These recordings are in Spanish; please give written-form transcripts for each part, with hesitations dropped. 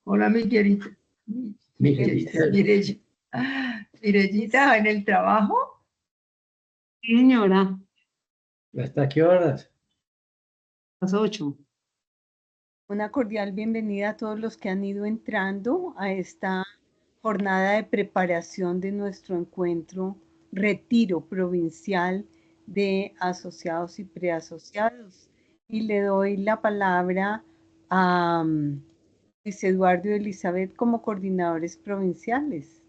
Hola, Miguelita. Mirellita. Mirellita, ¿en el trabajo? Sí, señora, ¿Hasta qué horas? las 8. Una cordial bienvenida a todos los que han ido entrando a esta jornada de preparación de nuestro encuentro retiro provincial de asociados y preasociados. Y le doy la palabra a Luis Eduardo y Elizabeth como coordinadores provinciales.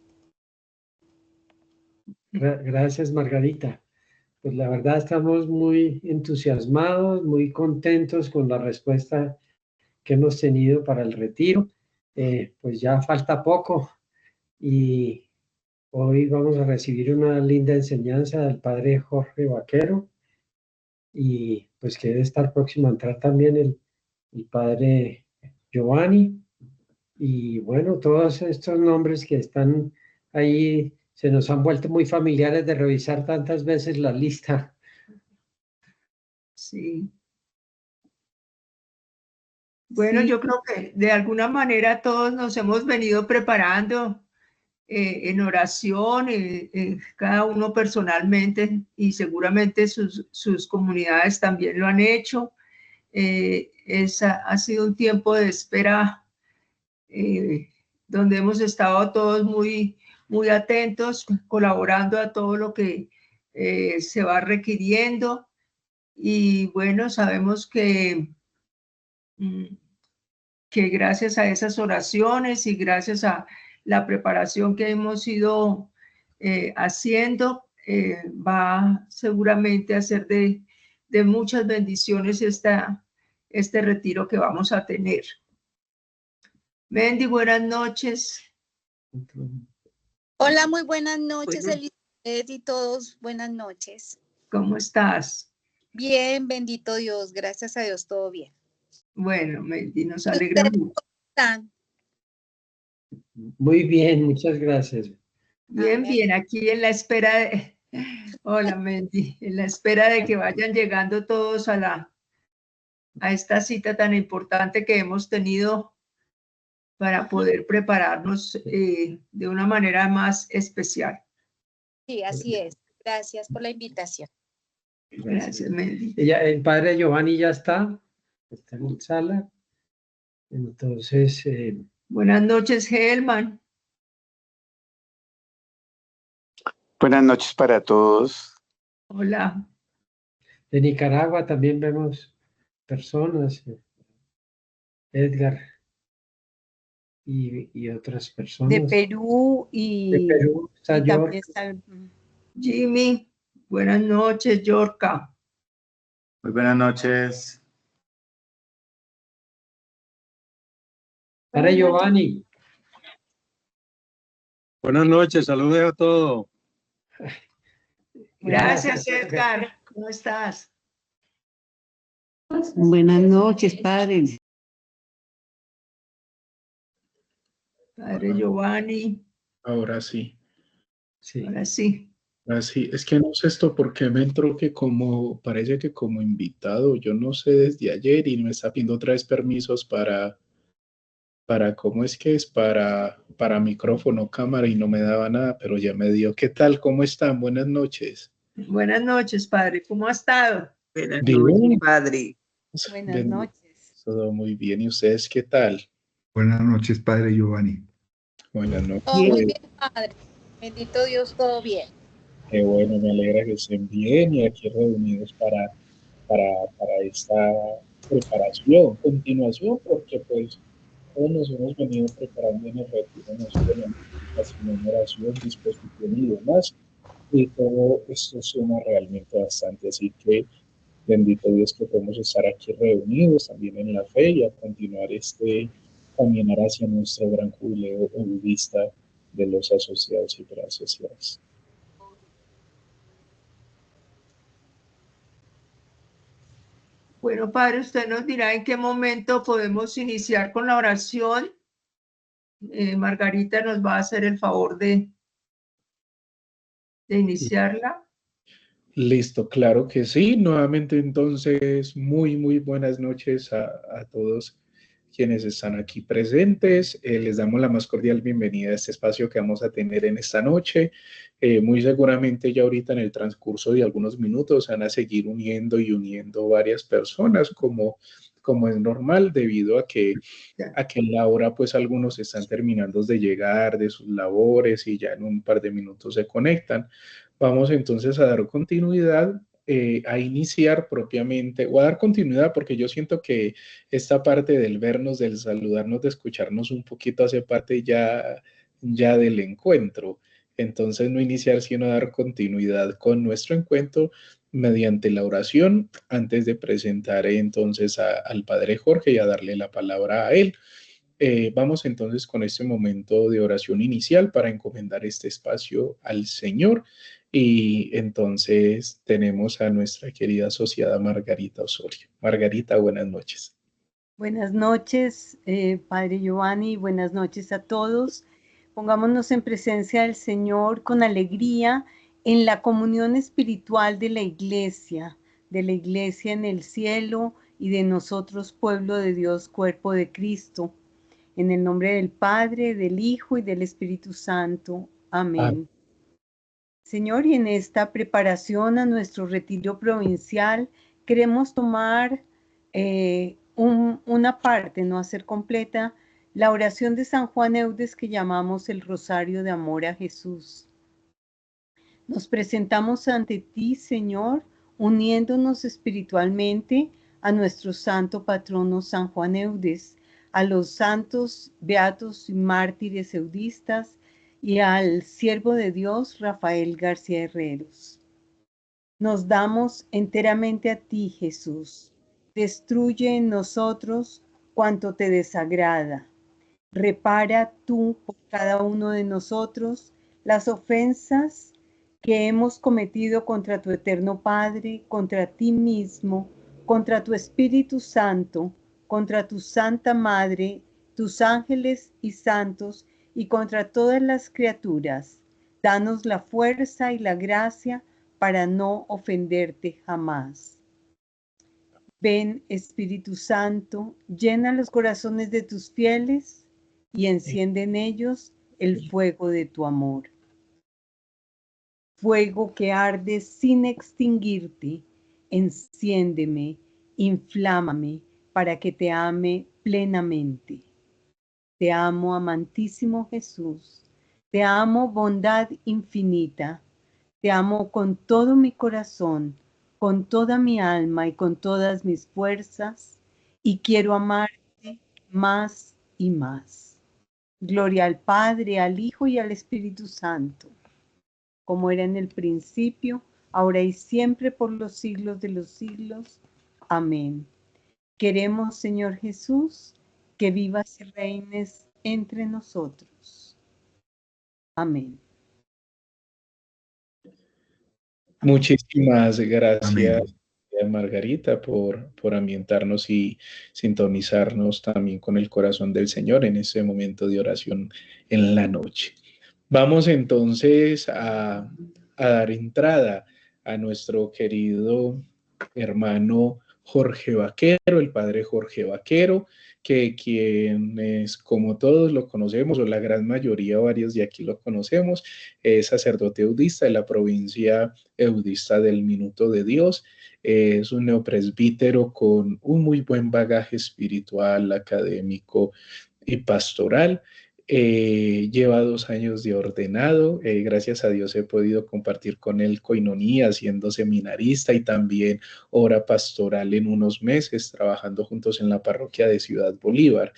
Gracias, Margarita. Pues la verdad estamos muy entusiasmados, muy contentos con la respuesta que hemos tenido para el retiro. Pues ya falta poco y hoy vamos a recibir una linda enseñanza del padre Jorge Vaquero y pues que debe estar próximo a entrar también el padre Giovanni. Y bueno, todos estos nombres que están ahí se nos han vuelto muy familiares de revisar tantas veces la lista. Sí. Bueno, Sí. yo creo que de alguna manera todos nos hemos venido preparando en oración, cada uno personalmente y seguramente sus comunidades también lo han hecho. Ha sido un tiempo de espera donde hemos estado todos muy atentos, colaborando a todo lo que se va requiriendo. Y bueno, sabemos que gracias a esas oraciones y gracias a la preparación que hemos ido haciendo, va seguramente a ser de muchas bendiciones este retiro que vamos a tener. Mendy, buenas noches. Hola, muy buenas noches, Bueno. Elizabeth y todos. Buenas noches. ¿Cómo estás? Bien, bendito Dios. Gracias a Dios, todo bien. Bueno, Mendy, nos alegra mucho. ¿Cómo están? Muy bien, muchas gracias. Bien, Amén. bien, aquí en la espera de... Hola, Mendy, en la espera de que vayan llegando todos a esta cita tan importante que hemos tenido para poder prepararnos de una manera más especial. Sí, así es. Gracias por la invitación. Gracias, Mendy. El padre Giovanni ya está en sala. Entonces, Buenas noches, Helman. Buenas noches para todos. Hola. de Nicaragua también vemos personas, Edgar y otras personas. De Perú y, De Perú está y también está Jimmy, buenas noches, Yorka. Muy buenas noches. Padre Giovanni. Buenas noches, saludos a todos. Gracias, Edgar. ¿Cómo estás? Buenas noches, padre. Padre Giovanni. Ahora sí. Sí. Ahora sí. Así, es que no sé esto porque me entró que parece que como invitado, yo no sé desde ayer y me está pidiendo otra vez permisos ¿cómo es que es? Para micrófono, cámara y no me daba nada, pero ya me dio. ¿Qué tal? ¿Cómo están? Buenas noches. Buenas noches, padre. ¿Cómo ha estado? Buenas Bien. noches, padre. Buenas noches. Todo muy bien. ¿Y ustedes qué tal? Buenas noches, padre Giovanni. Buenas noches. Todo muy bien, padre. Bendito Dios, todo bien. Qué bueno, me alegra que estén bien y aquí reunidos para esta preparación, continuación, porque pues todos nos hemos venido preparando en el retiro, no solamente en oración, disposición y demás, y todo esto suma realmente bastante, así que bendito Dios que podemos estar aquí reunidos también en la fe y a continuar caminar hacia nuestro gran jubileo budista de los asociados y preasociados. Bueno, padre, usted nos dirá en qué momento podemos iniciar con la oración. Margarita nos va a hacer el favor de iniciarla. Listo, claro que sí. Nuevamente entonces, muy buenas noches a todos quienes están aquí presentes. Les damos la más cordial bienvenida a este espacio que vamos a tener en esta noche. Muy seguramente ya ahorita en el transcurso de algunos minutos van a seguir uniendo varias personas como es normal, debido a que en la hora pues algunos están terminando de llegar de sus labores y ya en un par de minutos se conectan. Vamos entonces a dar continuidad, a iniciar propiamente, o a dar continuidad, porque yo siento que esta parte del vernos, del saludarnos, de escucharnos un poquito hace parte ya del encuentro. Entonces no iniciar, sino dar continuidad con nuestro encuentro mediante la oración, antes de presentar entonces al Padre Jorge y a darle la palabra a él. Vamos entonces con este momento de oración inicial para encomendar este espacio al Señor. Y entonces tenemos a nuestra querida asociada Margarita Osorio. Margarita, buenas noches. Buenas noches, Padre Giovanni, buenas noches a todos. Pongámonos en presencia del Señor con alegría en la comunión espiritual de la iglesia en el cielo y de nosotros, pueblo de Dios, cuerpo de Cristo. En el nombre del Padre, del Hijo y del Espíritu Santo. Amén. Señor, y en esta preparación a nuestro retiro provincial, queremos tomar una parte, no hacer completa, la oración de San Juan Eudes que llamamos el Rosario de Amor a Jesús. Nos presentamos ante ti, Señor, uniéndonos espiritualmente a nuestro santo patrono San Juan Eudes, a los santos beatos y mártires eudistas y al siervo de Dios Rafael García Herreros. Nos damos enteramente a ti, Jesús. Destruye en nosotros cuanto te desagrada. Repara tú por cada uno de nosotros las ofensas que hemos cometido contra tu eterno Padre, contra ti mismo, contra tu Espíritu Santo, contra tu Santa Madre, tus ángeles y santos, y contra todas las criaturas. Danos la fuerza y la gracia para no ofenderte jamás. Ven, Espíritu Santo, llena los corazones de tus fieles y enciende en ellos el fuego de tu amor. Fuego que arde sin extinguirte, enciéndeme, inflámame, para que te ame plenamente. Te amo, amantísimo Jesús. Te amo, bondad infinita. Te amo con todo mi corazón, con toda mi alma y con todas mis fuerzas, y quiero amarte más y más. Gloria al Padre, al Hijo y al Espíritu Santo, como era en el principio, ahora y siempre, por los siglos de los siglos. Amén. Queremos, Señor Jesús, que vivas y reines entre nosotros. Amén. Muchísimas gracias, Amén. Margarita, por ambientarnos y sintonizarnos también con el corazón del Señor en este momento de oración en la noche. Vamos entonces a dar entrada a nuestro querido hermano Jorge Vaquero, el padre Jorge Vaquero, que quienes, como todos lo conocemos, o la gran mayoría, varios de aquí lo conocemos, es sacerdote eudista de la provincia eudista del Minuto de Dios. Es un neopresbítero con un muy buen bagaje espiritual, académico y pastoral. Lleva 2 años de ordenado. Gracias a Dios he podido compartir con él coinonía, siendo seminarista y también hora pastoral en unos meses, trabajando juntos en la parroquia de Ciudad Bolívar.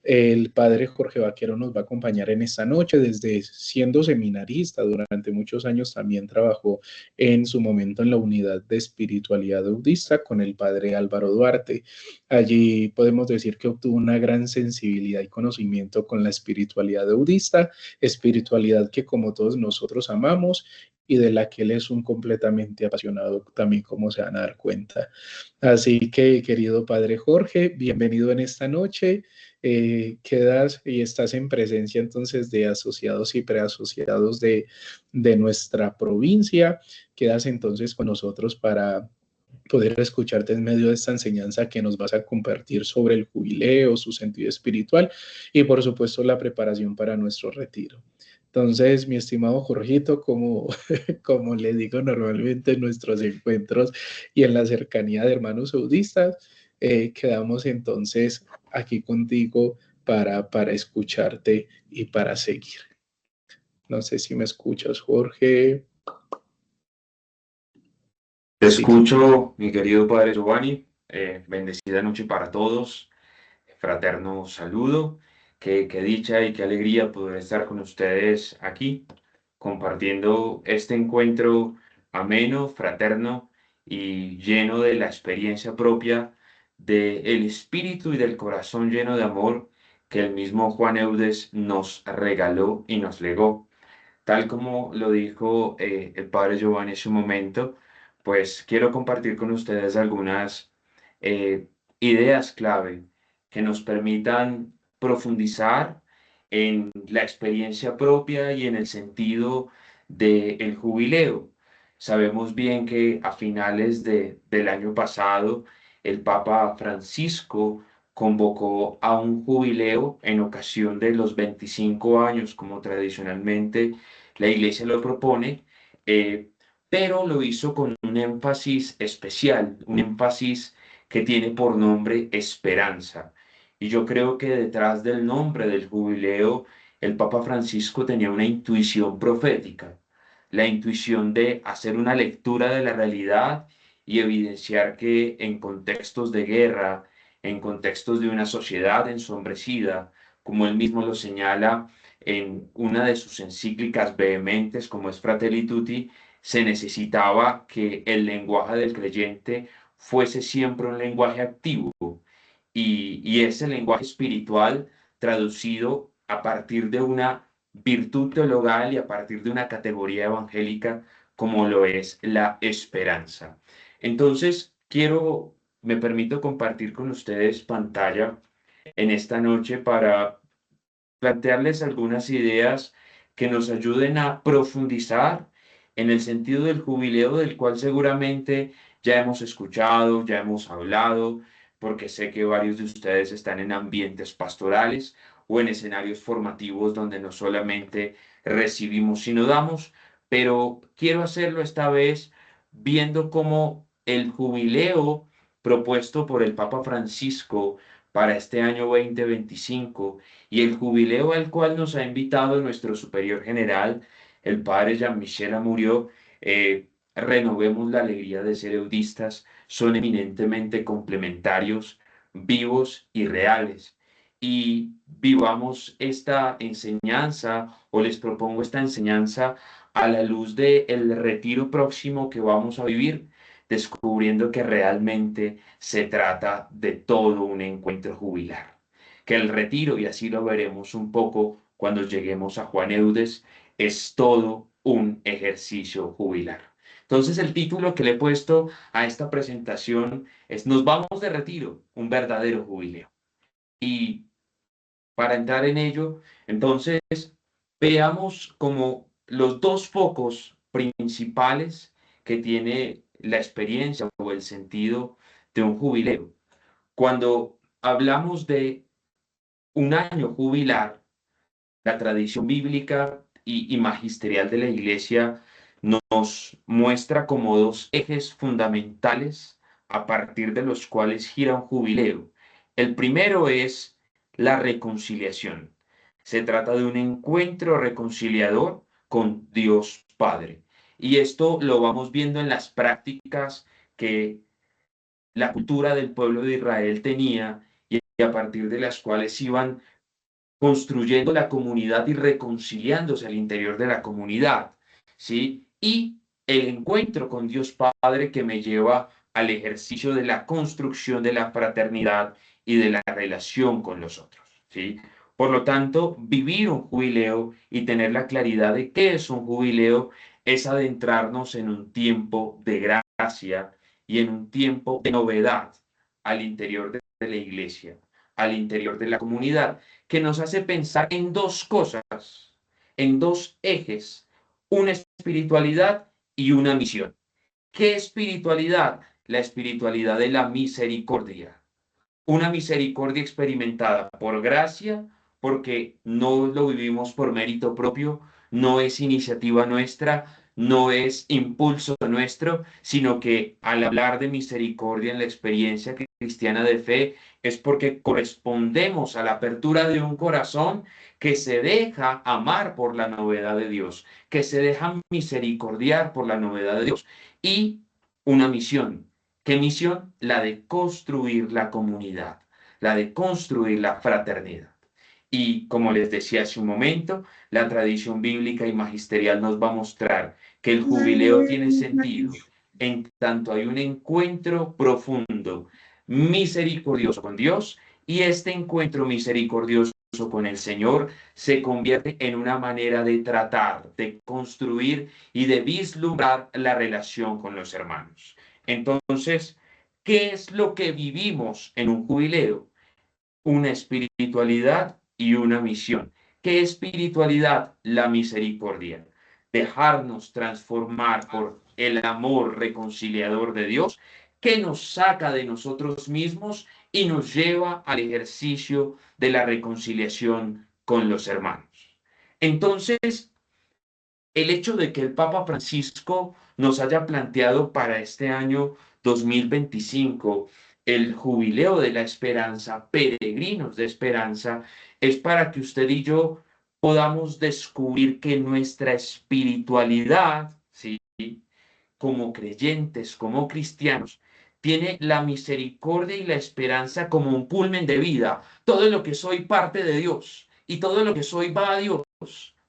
El padre Jorge Vaquero nos va a acompañar en esta noche. Desde siendo seminarista durante muchos años también trabajó en su momento en la unidad de espiritualidad eudista con el padre Álvaro Duarte. Allí podemos decir que obtuvo una gran sensibilidad y conocimiento con la espiritualidad eudista, espiritualidad que como todos nosotros amamos y de la que él es un completamente apasionado también, como se van a dar cuenta. Así que, querido padre Jorge, bienvenido en esta noche. Quedas y estás en presencia entonces de asociados y preasociados de nuestra provincia. Quedas entonces con nosotros para poder escucharte en medio de esta enseñanza que nos vas a compartir sobre el jubileo, su sentido espiritual y por supuesto la preparación para nuestro retiro. Entonces, mi estimado Jorgito, como le digo normalmente en nuestros encuentros y en la cercanía de hermanos saudistas, quedamos entonces aquí contigo para escucharte y para seguir. No sé si me escuchas, Jorge. Te escucho, mi querido Padre Giovanni. Bendecida noche para todos. Fraterno saludo. Qué dicha y qué alegría poder estar con ustedes aquí, compartiendo este encuentro ameno, fraterno y lleno de la experiencia propia del espíritu y del corazón lleno de amor que el mismo Juan Eudes nos regaló y nos legó. Tal como lo dijo el Padre Giovanni en su momento, pues quiero compartir con ustedes algunas ideas clave que nos permitan profundizar en la experiencia propia y en el sentido del jubileo. Sabemos bien que a finales del año pasado el Papa Francisco convocó a un jubileo en ocasión de los 25 años, como tradicionalmente la Iglesia lo propone, pero lo hizo con un énfasis especial, un énfasis que tiene por nombre esperanza. Y yo creo que detrás del nombre del jubileo, el Papa Francisco tenía una intuición profética, la intuición de hacer una lectura de la realidad y evidenciar que en contextos de guerra, en contextos de una sociedad ensombrecida, como él mismo lo señala en una de sus encíclicas vehementes, como es Fratelli Tutti, se necesitaba que el lenguaje del creyente fuese siempre un lenguaje activo y ese lenguaje espiritual traducido a partir de una virtud teologal y a partir de una categoría evangélica como lo es la esperanza. Entonces, me permito compartir con ustedes pantalla en esta noche para plantearles algunas ideas que nos ayuden a profundizar en el sentido del jubileo, del cual seguramente ya hemos escuchado, ya hemos hablado, porque sé que varios de ustedes están en ambientes pastorales o en escenarios formativos donde no solamente recibimos, sino damos, pero quiero hacerlo esta vez viendo cómo el jubileo propuesto por el Papa Francisco para este año 2025 y el jubileo al cual nos ha invitado nuestro superior general, el padre Jean-Michel Amurió, renovemos la alegría de ser eudistas, son eminentemente complementarios, vivos y reales. Y vivamos esta enseñanza, o les propongo esta enseñanza, a la luz del retiro próximo que vamos a vivir, descubriendo que realmente se trata de todo un encuentro jubilar. Que el retiro, y así lo veremos un poco cuando lleguemos a Juan Eudes, es todo un ejercicio jubilar. Entonces el título que le he puesto a esta presentación es Nos vamos de retiro, un verdadero jubileo. Y para entrar en ello, entonces veamos como los dos focos principales que tiene la experiencia o el sentido de un jubileo. Cuando hablamos de un año jubilar, la tradición bíblica y magisterial de la Iglesia nos muestra como dos ejes fundamentales a partir de los cuales gira un jubileo. El primero es la reconciliación. Se trata de un encuentro reconciliador con Dios Padre. Y esto lo vamos viendo en las prácticas que la cultura del pueblo de Israel tenía y a partir de las cuales iban construyendo la comunidad y reconciliándose al interior de la comunidad, ¿sí? Y el encuentro con Dios Padre que me lleva al ejercicio de la construcción de la fraternidad y de la relación con los otros, ¿sí? Por lo tanto, vivir un jubileo y tener la claridad de qué es un jubileo es adentrarnos en un tiempo de gracia y en un tiempo de novedad al interior de la iglesia, al interior de la comunidad, que nos hace pensar en dos cosas, en dos ejes, una espiritualidad y una misión. ¿Qué espiritualidad? la espiritualidad de la misericordia. Una misericordia experimentada por gracia, porque no lo vivimos por mérito propio, no es iniciativa nuestra, no es impulso nuestro, sino que al hablar de misericordia en la experiencia cristiana de fe, es porque correspondemos a la apertura de un corazón que se deja amar por la novedad de Dios, que se deja misericordiar por la novedad de Dios. Y una misión. ¿Qué misión? La de construir la comunidad, la de construir la fraternidad. Y como les decía hace un momento, la tradición bíblica y magisterial nos va a mostrar que el jubileo tiene sentido en tanto hay un encuentro profundo, misericordioso con Dios, y este encuentro misericordioso con el Señor se convierte en una manera de tratar, de construir y de vislumbrar la relación con los hermanos. Entonces, ¿qué es lo que vivimos en un jubileo? Una espiritualidad y una misión. ¿Qué espiritualidad? La misericordia. Dejarnos transformar por el amor reconciliador de Dios que nos saca de nosotros mismos y nos lleva al ejercicio de la reconciliación con los hermanos. Entonces, el hecho de que el Papa Francisco nos haya planteado para este año 2025 el jubileo de la esperanza, peregrinos de esperanza, es para que usted y yo podamos descubrir que nuestra espiritualidad, ¿sí?, como creyentes, como cristianos, tiene la misericordia y la esperanza como un culmen de vida. Todo lo que soy parte de Dios y todo lo que soy va a Dios,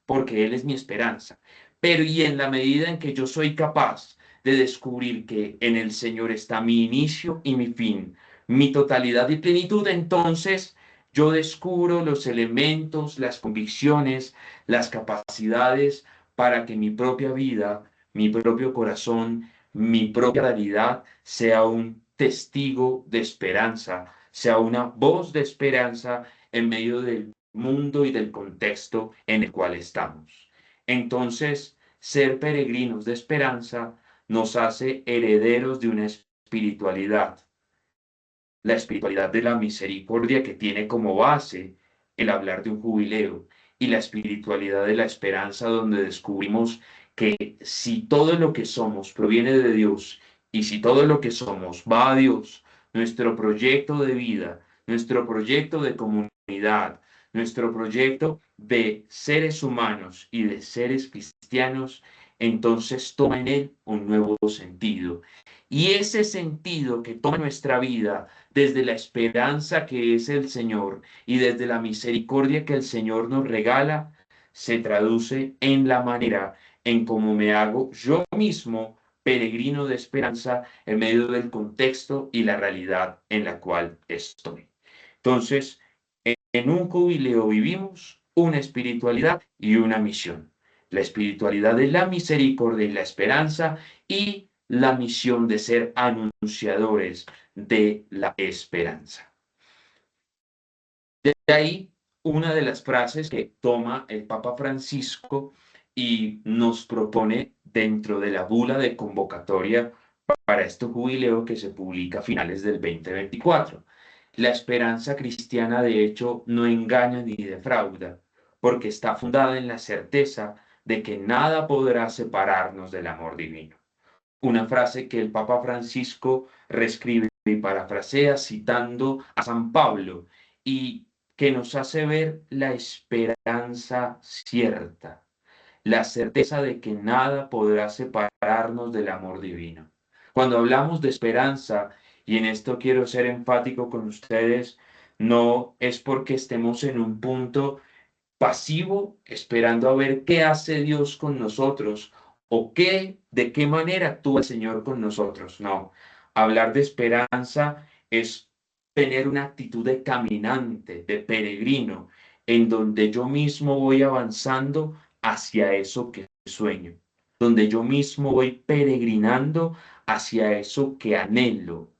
porque Él es mi esperanza. Pero y en la medida en que yo soy capaz de descubrir que en el Señor está mi inicio y mi fin, mi totalidad y plenitud, entonces yo descubro los elementos, las convicciones, las capacidades para que mi propia vida, mi propio corazón, mi propia realidad sea un testigo de esperanza, sea una voz de esperanza en medio del mundo y del contexto en el cual estamos. Entonces, ser peregrinos de esperanza nos hace herederos de una espiritualidad, la espiritualidad de la misericordia que tiene como base el hablar de un jubileo, y la espiritualidad de la esperanza donde descubrimos que si todo lo que somos proviene de Dios y si todo lo que somos va a Dios, nuestro proyecto de vida, nuestro proyecto de comunidad, nuestro proyecto de seres humanos y de seres cristianos, entonces toma en él un nuevo sentido. Y ese sentido que toma nuestra vida desde la esperanza que es el Señor y desde la misericordia que el Señor nos regala, se traduce en la manera en cómo me hago yo mismo peregrino de esperanza en medio del contexto y la realidad en la cual estoy. Entonces, en un jubileo vivimos una espiritualidad y una misión. La espiritualidad de la misericordia y la esperanza, y la misión de ser anunciadores de la esperanza. De ahí una de las frases que toma el Papa Francisco y nos propone dentro de la bula de convocatoria para este jubileo que se publica a finales del 2024. La esperanza cristiana, de hecho, no engaña ni defrauda, porque está fundada en la certeza de que nada podrá separarnos del amor divino. Una frase que el Papa Francisco reescribe y parafrasea citando a San Pablo, y que nos hace ver la esperanza cierta, la certeza de que nada podrá separarnos del amor divino. Cuando hablamos de esperanza, y en esto quiero ser enfático con ustedes, no es porque estemos en un punto pasivo esperando a ver qué hace Dios con nosotros o de qué manera actúa el Señor con nosotros. No, hablar de esperanza es tener una actitud de caminante, de peregrino, en donde yo mismo voy avanzando hacia eso que sueño, donde yo mismo voy peregrinando hacia eso que anhelo.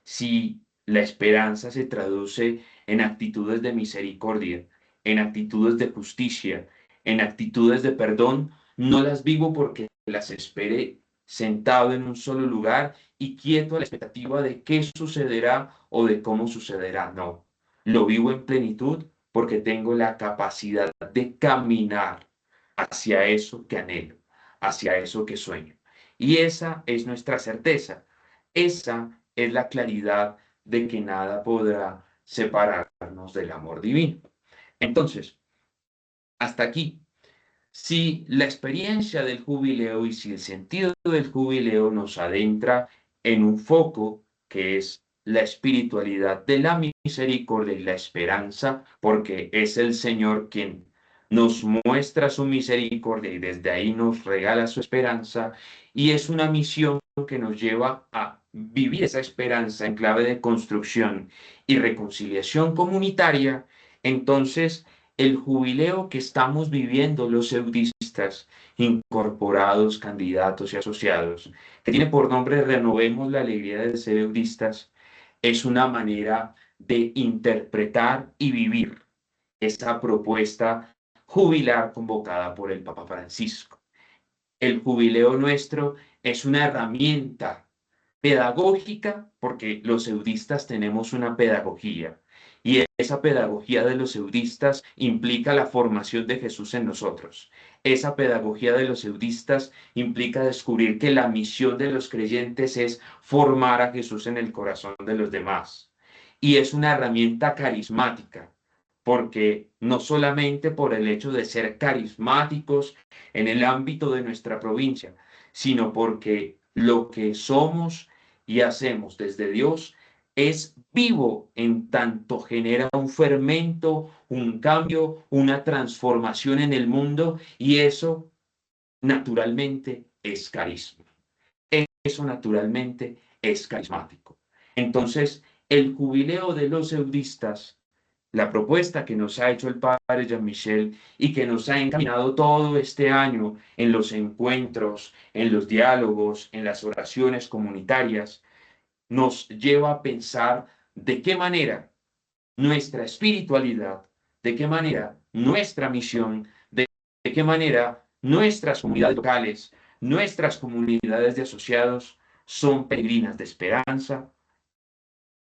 Si la esperanza se traduce en actitudes de misericordia, en actitudes de justicia, en actitudes de perdón, no las vivo porque las esperé sentado en un solo lugar y quieto a la expectativa de qué sucederá o de cómo sucederá. No, lo vivo en plenitud porque tengo la capacidad de caminar hacia eso que anhelo, hacia eso que sueño. Y esa es nuestra certeza, esa es la claridad de que nada podrá separarnos del amor divino. Entonces, hasta aquí, si la experiencia del jubileo y si el sentido del jubileo nos adentra en un foco que es la espiritualidad de la misericordia y la esperanza, porque es el Señor quien nos muestra su misericordia y desde ahí nos regala su esperanza, y es una misión que nos lleva a vivir esa esperanza en clave de construcción y reconciliación comunitaria. Entonces el jubileo que estamos viviendo los eudistas, incorporados, candidatos y asociados, que tiene por nombre Renovemos la alegría de ser eudistas, es una manera de interpretar y vivir esa propuesta jubilar convocada por el Papa Francisco. El jubileo nuestro es una herramienta pedagógica, porque los eudistas tenemos una pedagogía, y esa pedagogía de los eudistas implica la formación de Jesús en nosotros. Esa pedagogía de los eudistas implica descubrir que la misión de los creyentes es formar a Jesús en el corazón de los demás. Y es una herramienta carismática, porque no solamente por el hecho de ser carismáticos en el ámbito de nuestra provincia, sino porque lo que somos y hacemos desde Dios es vivo en tanto genera un fermento, un cambio, una transformación en el mundo, y eso naturalmente es carisma. Eso naturalmente es carismático. Entonces, el jubileo de los eudistas, la propuesta que nos ha hecho el padre Jean-Michel y que nos ha encaminado todo este año en los encuentros, en los diálogos, en las oraciones comunitarias, nos lleva a pensar de qué manera nuestra espiritualidad, de qué manera nuestra misión, de qué manera nuestras comunidades locales, nuestras comunidades de asociados son peregrinas de esperanza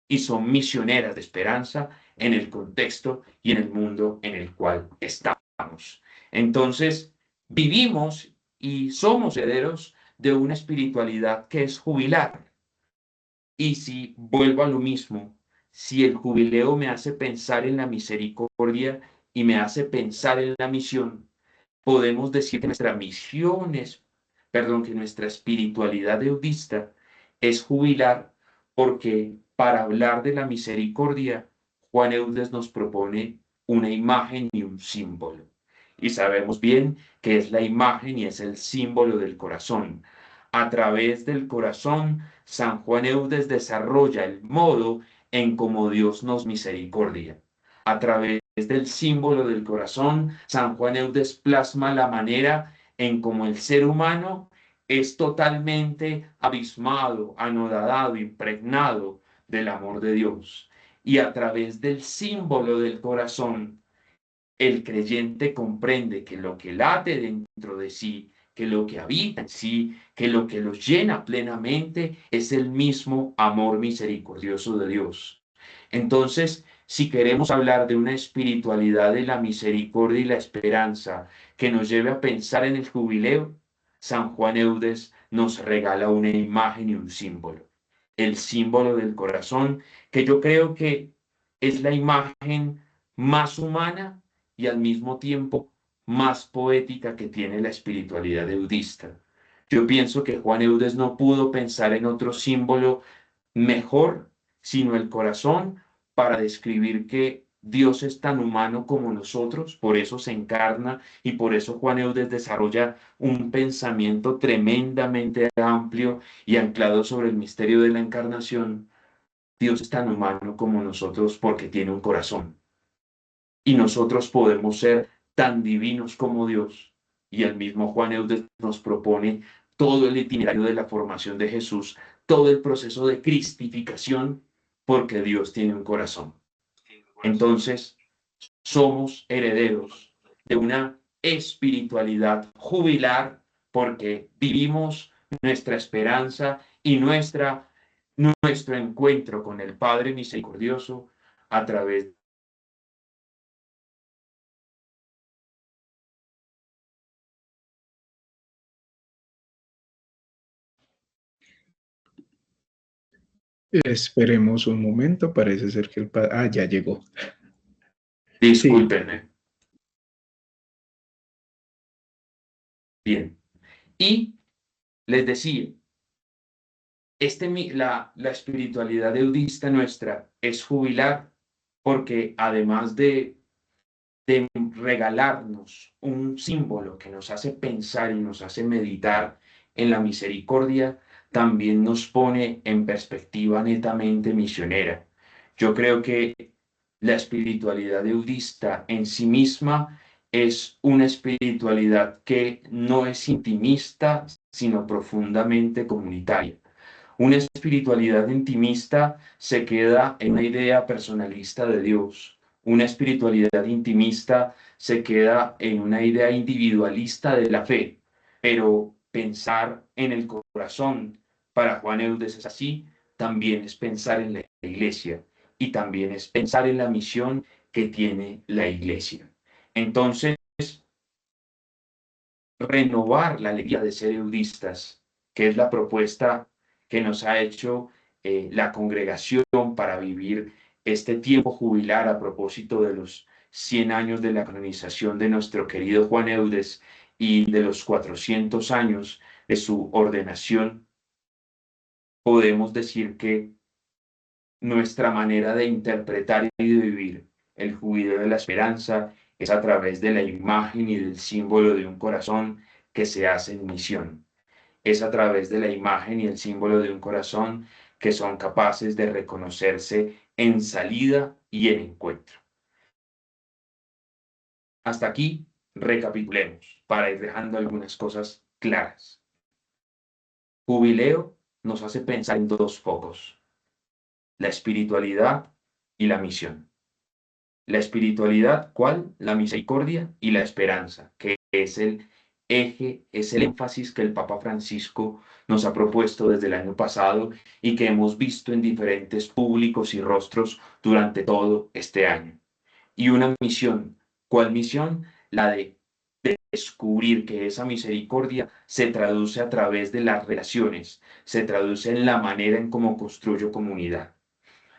y son misioneras de esperanza en el contexto y en el mundo en el cual estamos. Entonces, vivimos y somos herederos de una espiritualidad que es jubilar. Y si vuelvo a lo mismo, si el jubileo me hace pensar en la misericordia y me hace pensar en la misión, podemos decir que nuestra misión es, que nuestra espiritualidad eudista es jubilar, porque para hablar de la misericordia, Juan Eudes nos propone una imagen y un símbolo. Y sabemos bien que es la imagen y es el símbolo del corazón. A través del corazón, San Juan Eudes desarrolla el modo en cómo Dios nos misericordia. A través del símbolo del corazón, San Juan Eudes plasma la manera en cómo el ser humano es totalmente abismado, anodadado, impregnado del amor de Dios. Y a través del símbolo del corazón, el creyente comprende que lo que late dentro de sí, que lo que habita en sí, que lo que los llena plenamente es el mismo amor misericordioso de Dios. Entonces, si queremos hablar de una espiritualidad de la misericordia y la esperanza que nos lleve a pensar en el jubileo, San Juan Eudes nos regala una imagen y un símbolo. El símbolo del corazón, que yo creo que es la imagen más humana y al mismo tiempo más poética que tiene la espiritualidad eudista. Yo pienso que Juan Eudes no pudo pensar en otro símbolo mejor, sino el corazón, para describir que Dios es tan humano como nosotros, por eso se encarna y por eso Juan Eudes desarrolla un pensamiento tremendamente amplio y anclado sobre el misterio de la encarnación. Dios es tan humano como nosotros porque tiene un corazón. Y nosotros podemos ser tan divinos como Dios. Y el mismo Juan Eudes nos propone todo el itinerario de la formación de Jesús, todo el proceso de cristificación, porque Dios tiene un corazón. Entonces, somos herederos de una espiritualidad jubilar, porque vivimos nuestra esperanza y nuestro encuentro con el Padre Misericordioso a través Esperemos un momento, parece ser que el padre... Ah, ya llegó. Discúlpenme. Bien. Y les decía, la espiritualidad eudista nuestra es jubilar porque además de regalarnos un símbolo que nos hace pensar y nos hace meditar en la misericordia, también nos pone en perspectiva netamente misionera. Yo creo que la espiritualidad eudista en sí misma es una espiritualidad que no es intimista, sino profundamente comunitaria. Una espiritualidad intimista se queda en una idea personalista de Dios. Una espiritualidad intimista se queda en una idea individualista de la fe. Pero pensar en el corazón, para Juan Eudes es así, también es pensar en la iglesia y también es pensar en la misión que tiene la iglesia. Entonces, renovar la alegría de ser eudistas, que es la propuesta que nos ha hecho la congregación para vivir este tiempo jubilar a propósito de los 100 años de la canonización de nuestro querido Juan Eudes y de los 400 años de su ordenación. Podemos decir que nuestra manera de interpretar y de vivir el jubileo de la esperanza es a través de la imagen y del símbolo de un corazón que se hace en misión. Es a través de la imagen y el símbolo de un corazón que son capaces de reconocerse en salida y en encuentro. Hasta aquí, recapitulemos para ir dejando algunas cosas claras. Jubileo nos hace pensar en dos focos: la espiritualidad y la misión. La espiritualidad, ¿cuál? La misericordia y la esperanza, que es el eje, es el énfasis que el Papa Francisco nos ha propuesto desde el año pasado y que hemos visto en diferentes públicos y rostros durante todo este año. Y una misión, ¿cuál misión? La de descubrir que esa misericordia se traduce a través de las relaciones, se traduce en la manera en cómo construyo comunidad.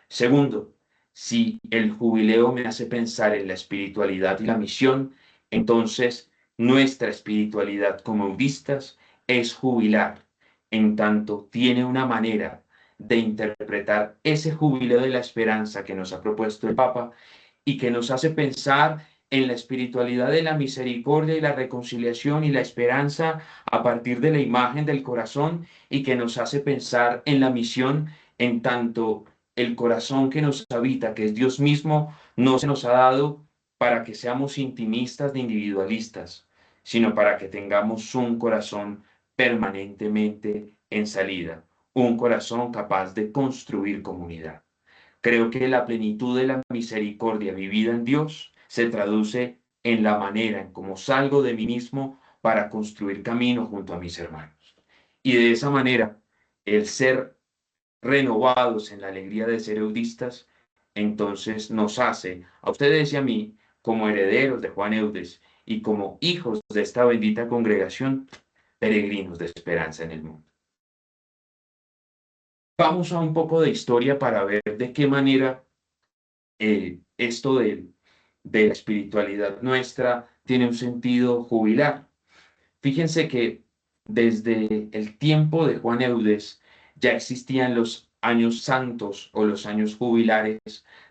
Segundo, si el jubileo me hace pensar en la espiritualidad y la misión, entonces nuestra espiritualidad como eudistas es jubilar, en tanto tiene una manera de interpretar ese jubileo de la esperanza que nos ha propuesto el Papa y que nos hace pensar en la espiritualidad de la misericordia y la reconciliación y la esperanza a partir de la imagen del corazón, y que nos hace pensar en la misión en tanto el corazón que nos habita, que es Dios mismo, no se nos ha dado para que seamos intimistas ni individualistas, sino para que tengamos un corazón permanentemente en salida, un corazón capaz de construir comunidad. Creo que la plenitud de la misericordia vivida en Dios se traduce en la manera en cómo salgo de mí mismo para construir camino junto a mis hermanos. Y de esa manera, el ser renovados en la alegría de ser eudistas, entonces nos hace a ustedes y a mí, como herederos de Juan Eudes y como hijos de esta bendita congregación, peregrinos de esperanza en el mundo. Vamos a un poco de historia para ver de qué manera esto de la espiritualidad nuestra tiene un sentido jubilar. Fíjense que desde el tiempo de Juan Eudes ya existían los años santos o los años jubilares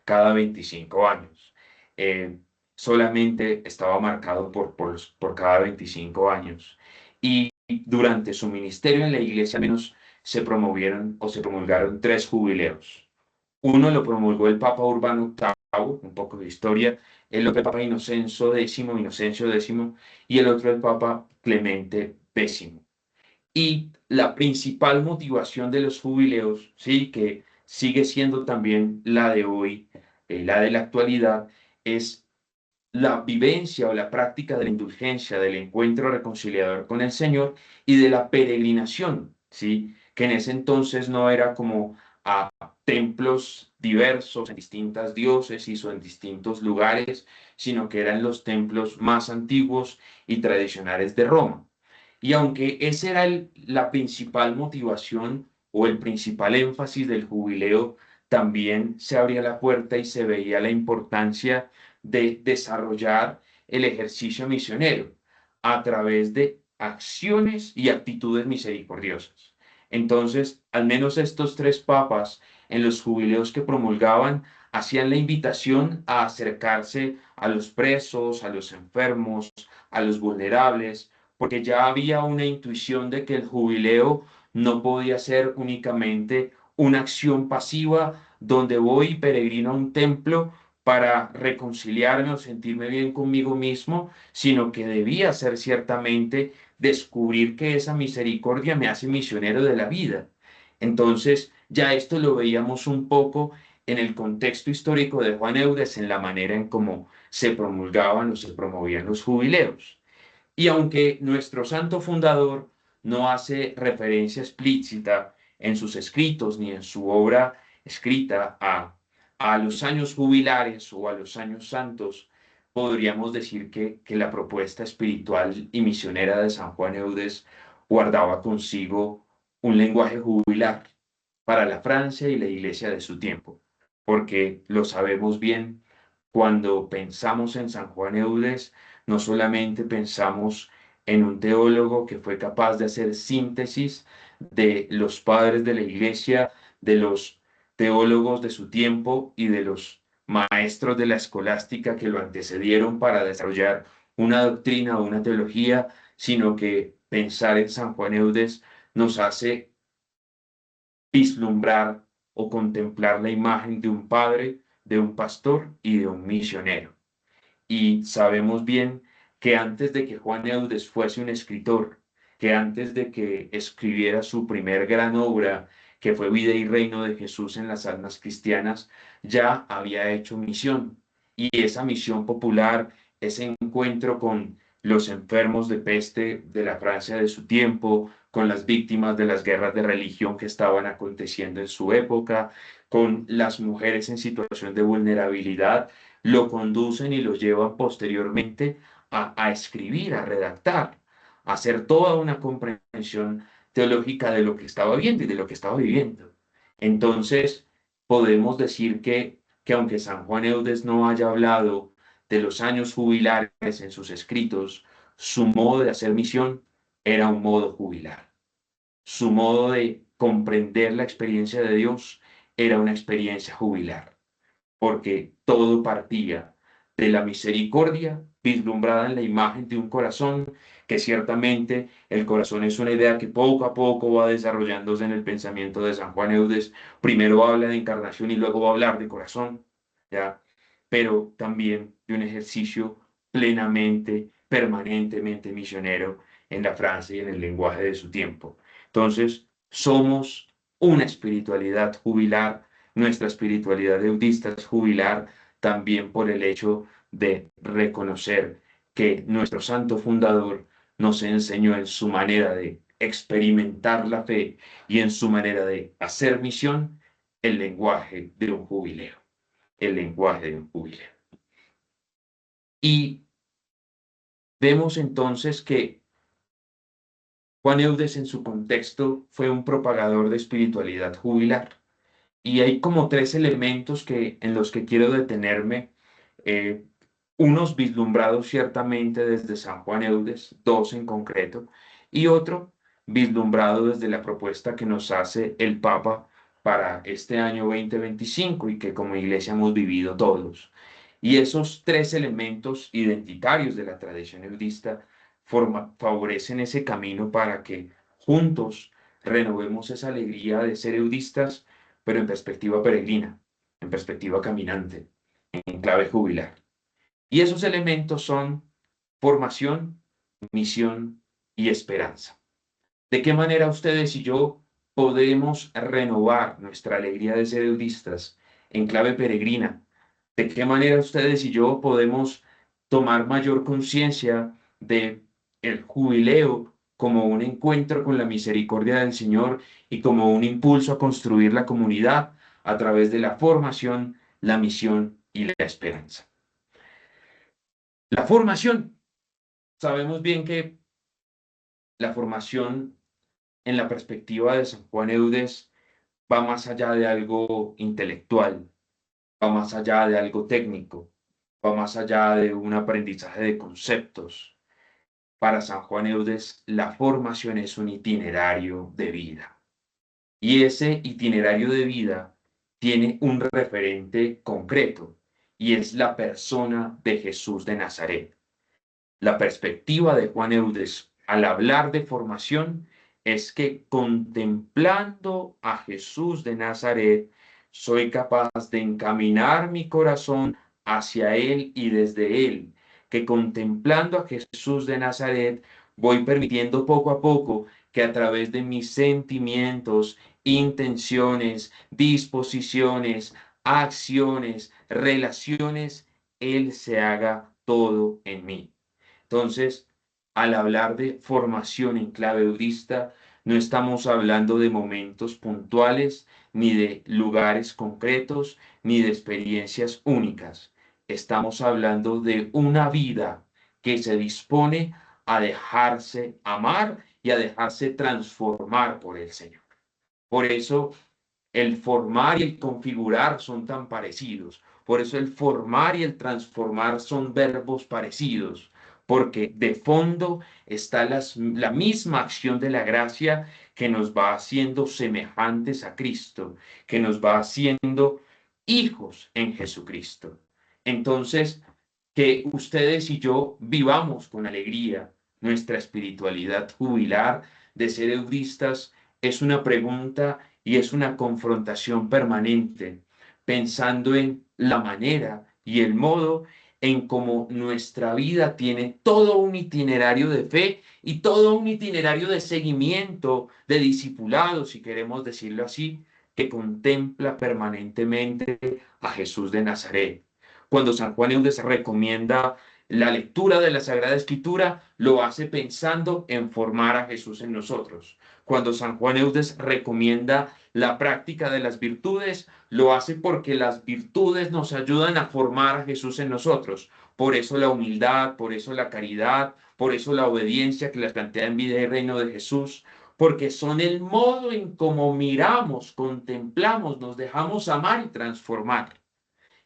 cada 25 años. Solamente estaba marcado por cada 25 años. Y durante su ministerio en la iglesia al menos se promovieron o se promulgaron 3 jubileos. Uno lo promulgó el Papa Urbano VIII, un poco de historia, el otro el Papa Inocencio X, y el otro el Papa Clemente X. Y la principal motivación de los jubileos, ¿sí?, que sigue siendo también la de hoy, la de la actualidad, es la vivencia o la práctica de la indulgencia, del encuentro reconciliador con el Señor y de la peregrinación, ¿sí?, que en ese entonces no era como a templos diversos en distintas diócesis o en distintos lugares, sino que eran los templos más antiguos y tradicionales de Roma. Y aunque esa era la principal motivación o el principal énfasis del jubileo, también se abría la puerta y se veía la importancia de desarrollar el ejercicio misionero a través de acciones y actitudes misericordiosas. Entonces, al menos estos tres papas en los jubileos que promulgaban hacían la invitación a acercarse a los presos, a los enfermos, a los vulnerables, porque ya había una intuición de que el jubileo no podía ser únicamente una acción pasiva donde voy y peregrino a un templo para reconciliarme o sentirme bien conmigo mismo, sino que debía ser ciertamente descubrir que esa misericordia me hace misionero de la vida. Entonces, ya esto lo veíamos un poco en el contexto histórico de Juan Eudes, en la manera en cómo se promulgaban o se promovían los jubileos. Y aunque nuestro santo fundador no hace referencia explícita en sus escritos ni en su obra escrita a los años jubilares o a los años santos, podríamos decir que la propuesta espiritual y misionera de San Juan Eudes guardaba consigo un lenguaje jubilar para la Francia y la iglesia de su tiempo, porque lo sabemos bien, cuando pensamos en San Juan Eudes, no solamente pensamos en un teólogo que fue capaz de hacer síntesis de los padres de la iglesia, de los teólogos de su tiempo y de los maestros de la escolástica que lo antecedieron para desarrollar una doctrina o una teología, sino que pensar en San Juan Eudes nos hace vislumbrar o contemplar la imagen de un padre, de un pastor y de un misionero. Y sabemos bien que antes de que Juan Eudes fuese un escritor, que antes de que escribiera su primer gran obra, que fue Vida y Reino de Jesús en las almas cristianas, ya había hecho misión. Y esa misión popular, ese encuentro con los enfermos de peste de la Francia de su tiempo, con las víctimas de las guerras de religión que estaban aconteciendo en su época, con las mujeres en situación de vulnerabilidad, lo conducen y lo llevan posteriormente a escribir, a redactar, a hacer toda una comprensión teológica de lo que estaba viendo y de lo que estaba viviendo. Entonces, podemos decir que aunque San Juan Eudes no haya hablado de los años jubilares en sus escritos, su modo de hacer misión era un modo jubilar. Su modo de comprender la experiencia de Dios era una experiencia jubilar, porque todo partía de la misericordia vislumbrada en la imagen de un corazón, que ciertamente el corazón es una idea que poco a poco va desarrollándose en el pensamiento de San Juan Eudes. Primero habla de encarnación y luego va a hablar de corazón, ¿ya? Pero también de un ejercicio plenamente, permanentemente misionero en la Francia y en el lenguaje de su tiempo. Entonces, somos una espiritualidad jubilar. Nuestra espiritualidad eudista es jubilar también por el hecho de reconocer que nuestro santo fundador nos enseñó en su manera de experimentar la fe y en su manera de hacer misión el lenguaje de un jubileo, el lenguaje de un jubileo. Y vemos entonces que Juan Eudes en su contexto fue un propagador de espiritualidad jubilar. Y hay como tres elementos en los que quiero detenerme, unos vislumbrados ciertamente desde San Juan Eudes, dos en concreto, y otro vislumbrado desde la propuesta que nos hace el Papa para este año 2025 y que como iglesia hemos vivido todos. Y esos tres elementos identitarios de la tradición eudista favorecen ese camino para que juntos renovemos esa alegría de ser eudistas, pero en perspectiva peregrina, en perspectiva caminante, en clave jubilar. Y esos elementos son formación, misión y esperanza. ¿De qué manera ustedes y yo podemos renovar nuestra alegría de ser eudistas en clave peregrina? ¿De qué manera ustedes y yo podemos tomar mayor conciencia de el jubileo como un encuentro con la misericordia del Señor y como un impulso a construir la comunidad a través de la formación, la misión y la esperanza. La formación. Sabemos bien que la formación en la perspectiva de San Juan Eudes va más allá de algo intelectual, va más allá de algo técnico, va más allá de un aprendizaje de conceptos. Para San Juan Eudes, la formación es un itinerario de vida. Y ese itinerario de vida tiene un referente concreto, y es la persona de Jesús de Nazaret. La perspectiva de Juan Eudes al hablar de formación es que contemplando a Jesús de Nazaret, soy capaz de encaminar mi corazón hacia Él y desde Él, que contemplando a Jesús de Nazaret, voy permitiendo poco a poco que a través de mis sentimientos, intenciones, disposiciones, acciones, relaciones, Él se haga todo en mí. Entonces, al hablar de formación en clave eudista, no estamos hablando de momentos puntuales, ni de lugares concretos, ni de experiencias únicas. Estamos hablando de una vida que se dispone a dejarse amar y a dejarse transformar por el Señor. Por eso el formar y el configurar son tan parecidos. Por eso el formar y el transformar son verbos parecidos, porque de fondo está la misma acción de la gracia que nos va haciendo semejantes a Cristo, que nos va haciendo hijos en Jesucristo. Entonces, que ustedes y yo vivamos con alegría nuestra espiritualidad jubilar de ser eudistas es una pregunta y es una confrontación permanente, pensando en la manera y el modo en cómo nuestra vida tiene todo un itinerario de fe y todo un itinerario de seguimiento, de discipulado, si queremos decirlo así, que contempla permanentemente a Jesús de Nazaret. Cuando San Juan Eudes recomienda la lectura de la Sagrada Escritura, lo hace pensando en formar a Jesús en nosotros. Cuando San Juan Eudes recomienda la práctica de las virtudes, lo hace porque las virtudes nos ayudan a formar a Jesús en nosotros. Por eso la humildad, por eso la caridad, por eso la obediencia que las plantea en Vida y Reino de Jesús, porque son el modo en cómo miramos, contemplamos, nos dejamos amar y transformar.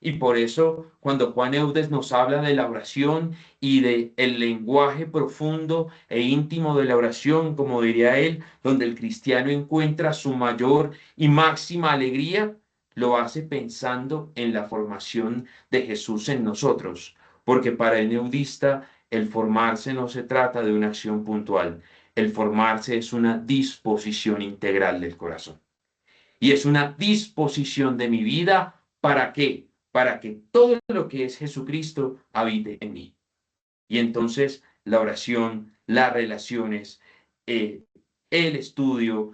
Y por eso, cuando Juan Eudes nos habla de la oración y de el lenguaje profundo e íntimo de la oración, como diría él, donde el cristiano encuentra su mayor y máxima alegría, lo hace pensando en la formación de Jesús en nosotros. Porque para el eudista, el formarse no se trata de una acción puntual. El formarse es una disposición integral del corazón. Y es una disposición de mi vida, ¿para qué? Para que todo lo que es Jesucristo habite en mí. Y entonces la oración, las relaciones, el estudio,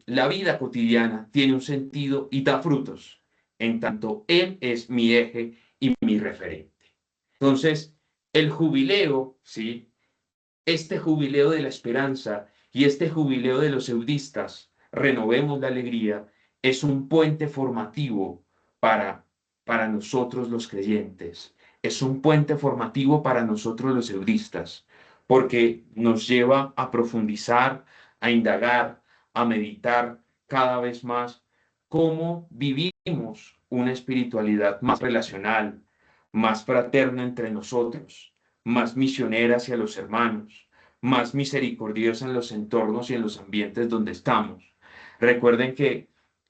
la vida cotidiana tiene un sentido y da frutos, en tanto Él es mi eje y mi referente. Entonces, el jubileo, ¿sí? Este jubileo de la esperanza y este jubileo de los eudistas, renovemos la alegría, es un puente formativo para nosotros los creyentes. Es un puente formativo para nosotros los eudistas, porque nos lleva a profundizar, a indagar, a meditar cada vez más cómo vivimos una espiritualidad más relacional, más fraterna entre nosotros, más misionera hacia los hermanos, más misericordiosa en los entornos y en los ambientes donde estamos. Recuerden que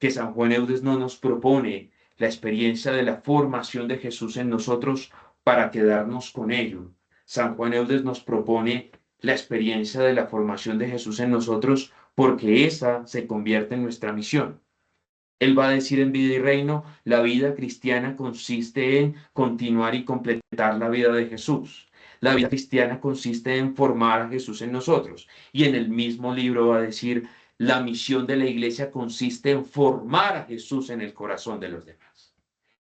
San Juan Eudes no nos propone la experiencia de la formación de Jesús en nosotros para quedarnos con ello. San Juan Eudes nos propone la experiencia de la formación de Jesús en nosotros porque esa se convierte en nuestra misión. Él va a decir en Vida y Reino, la vida cristiana consiste en continuar y completar la vida de Jesús. La vida cristiana consiste en formar a Jesús en nosotros. Y en el mismo libro va a decir, la misión de la iglesia consiste en formar a Jesús en el corazón de los demás.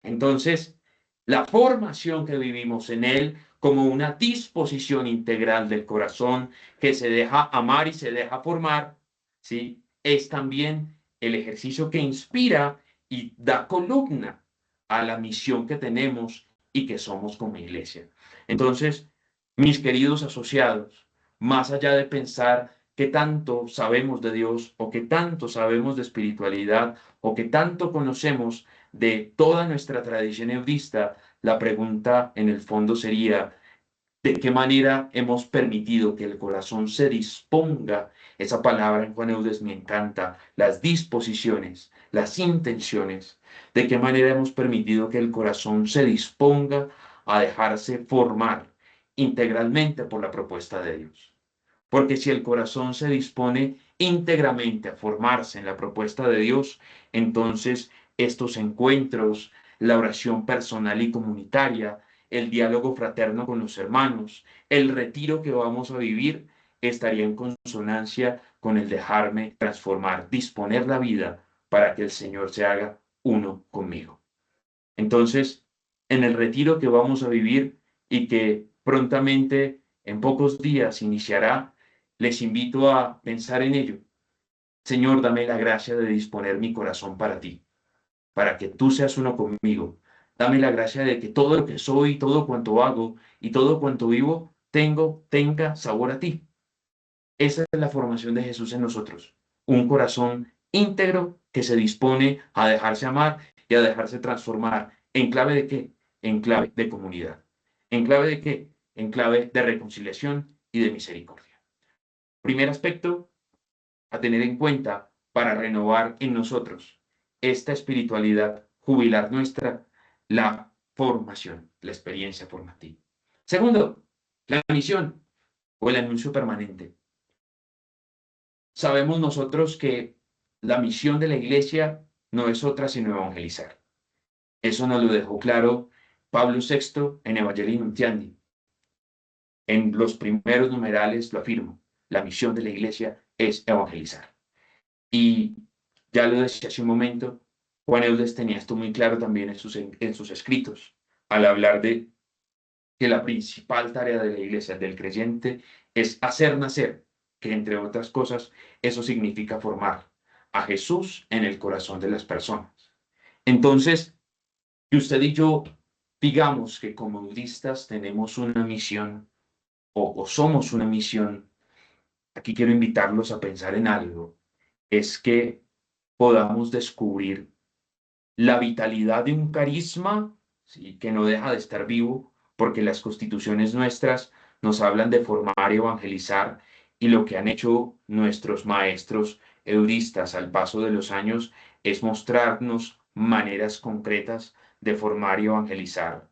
Entonces, la formación que vivimos en Él como una disposición integral del corazón que se deja amar y se deja formar, ¿sí? Es también el ejercicio que inspira y da columna a la misión que tenemos y que somos como iglesia. Entonces, mis queridos asociados, más allá de pensar qué tanto sabemos de Dios o qué tanto sabemos de espiritualidad o qué tanto conocemos de toda nuestra tradición eudista, la pregunta en el fondo sería, ¿de qué manera hemos permitido que el corazón se disponga? Esa palabra en Juan Eudes me encanta, las disposiciones, las intenciones. ¿De qué manera hemos permitido que el corazón se disponga a dejarse formar integralmente por la propuesta de Dios? Porque si el corazón se dispone íntegramente a formarse en la propuesta de Dios, entonces estos encuentros, la oración personal y comunitaria, el diálogo fraterno con los hermanos, el retiro que vamos a vivir, estaría en consonancia con el dejarme transformar, disponer la vida para que el Señor se haga uno conmigo. Entonces, en el retiro que vamos a vivir y que prontamente, en pocos días, iniciará, les invito a pensar en ello. Señor, dame la gracia de disponer mi corazón para ti, para que tú seas uno conmigo. Dame la gracia de que todo lo que soy, todo cuanto hago y todo cuanto vivo, tenga sabor a ti. Esa es la formación de Jesús en nosotros. Un corazón íntegro que se dispone a dejarse amar y a dejarse transformar. ¿En clave de qué? En clave de comunidad. ¿En clave de qué? En clave de reconciliación y de misericordia. Primer aspecto a tener en cuenta para renovar en nosotros esta espiritualidad jubilar nuestra, la formación, la experiencia formativa. Segundo, la misión o el anuncio permanente. Sabemos nosotros que la misión de la iglesia no es otra sino evangelizar. Eso nos lo dejó claro Pablo VI en Evangelii Nuntiandi. En los primeros numerales lo afirmo, la misión de la iglesia es evangelizar. Y ya lo decía hace un momento, Juan Eudes tenía esto muy claro también en sus escritos, al hablar de que la principal tarea de la iglesia, del creyente, es hacer nacer, que entre otras cosas, eso significa formar a Jesús en el corazón de las personas. Entonces, que usted y yo digamos que como budistas tenemos una misión o somos una misión, aquí quiero invitarlos a pensar en algo, es que podamos descubrir la vitalidad de un carisma, ¿sí?, que no deja de estar vivo, porque las constituciones nuestras nos hablan de formar y evangelizar, y lo que han hecho nuestros maestros eudistas al paso de los años es mostrarnos maneras concretas de formar y evangelizar.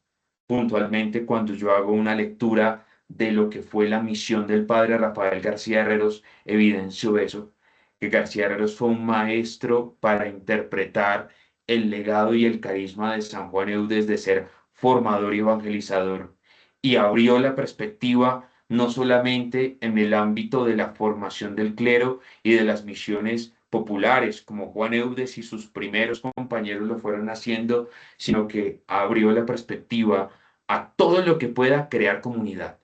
Puntualmente, cuando yo hago una lectura de lo que fue la misión del padre Rafael García Herreros, evidencio eso, que García Herreros fue un maestro para interpretar el legado y el carisma de San Juan Eudes de ser formador y evangelizador, y abrió la perspectiva no solamente en el ámbito de la formación del clero y de las misiones populares, como Juan Eudes y sus primeros compañeros lo fueron haciendo, sino que abrió la perspectiva a todo lo que pueda crear comunidad.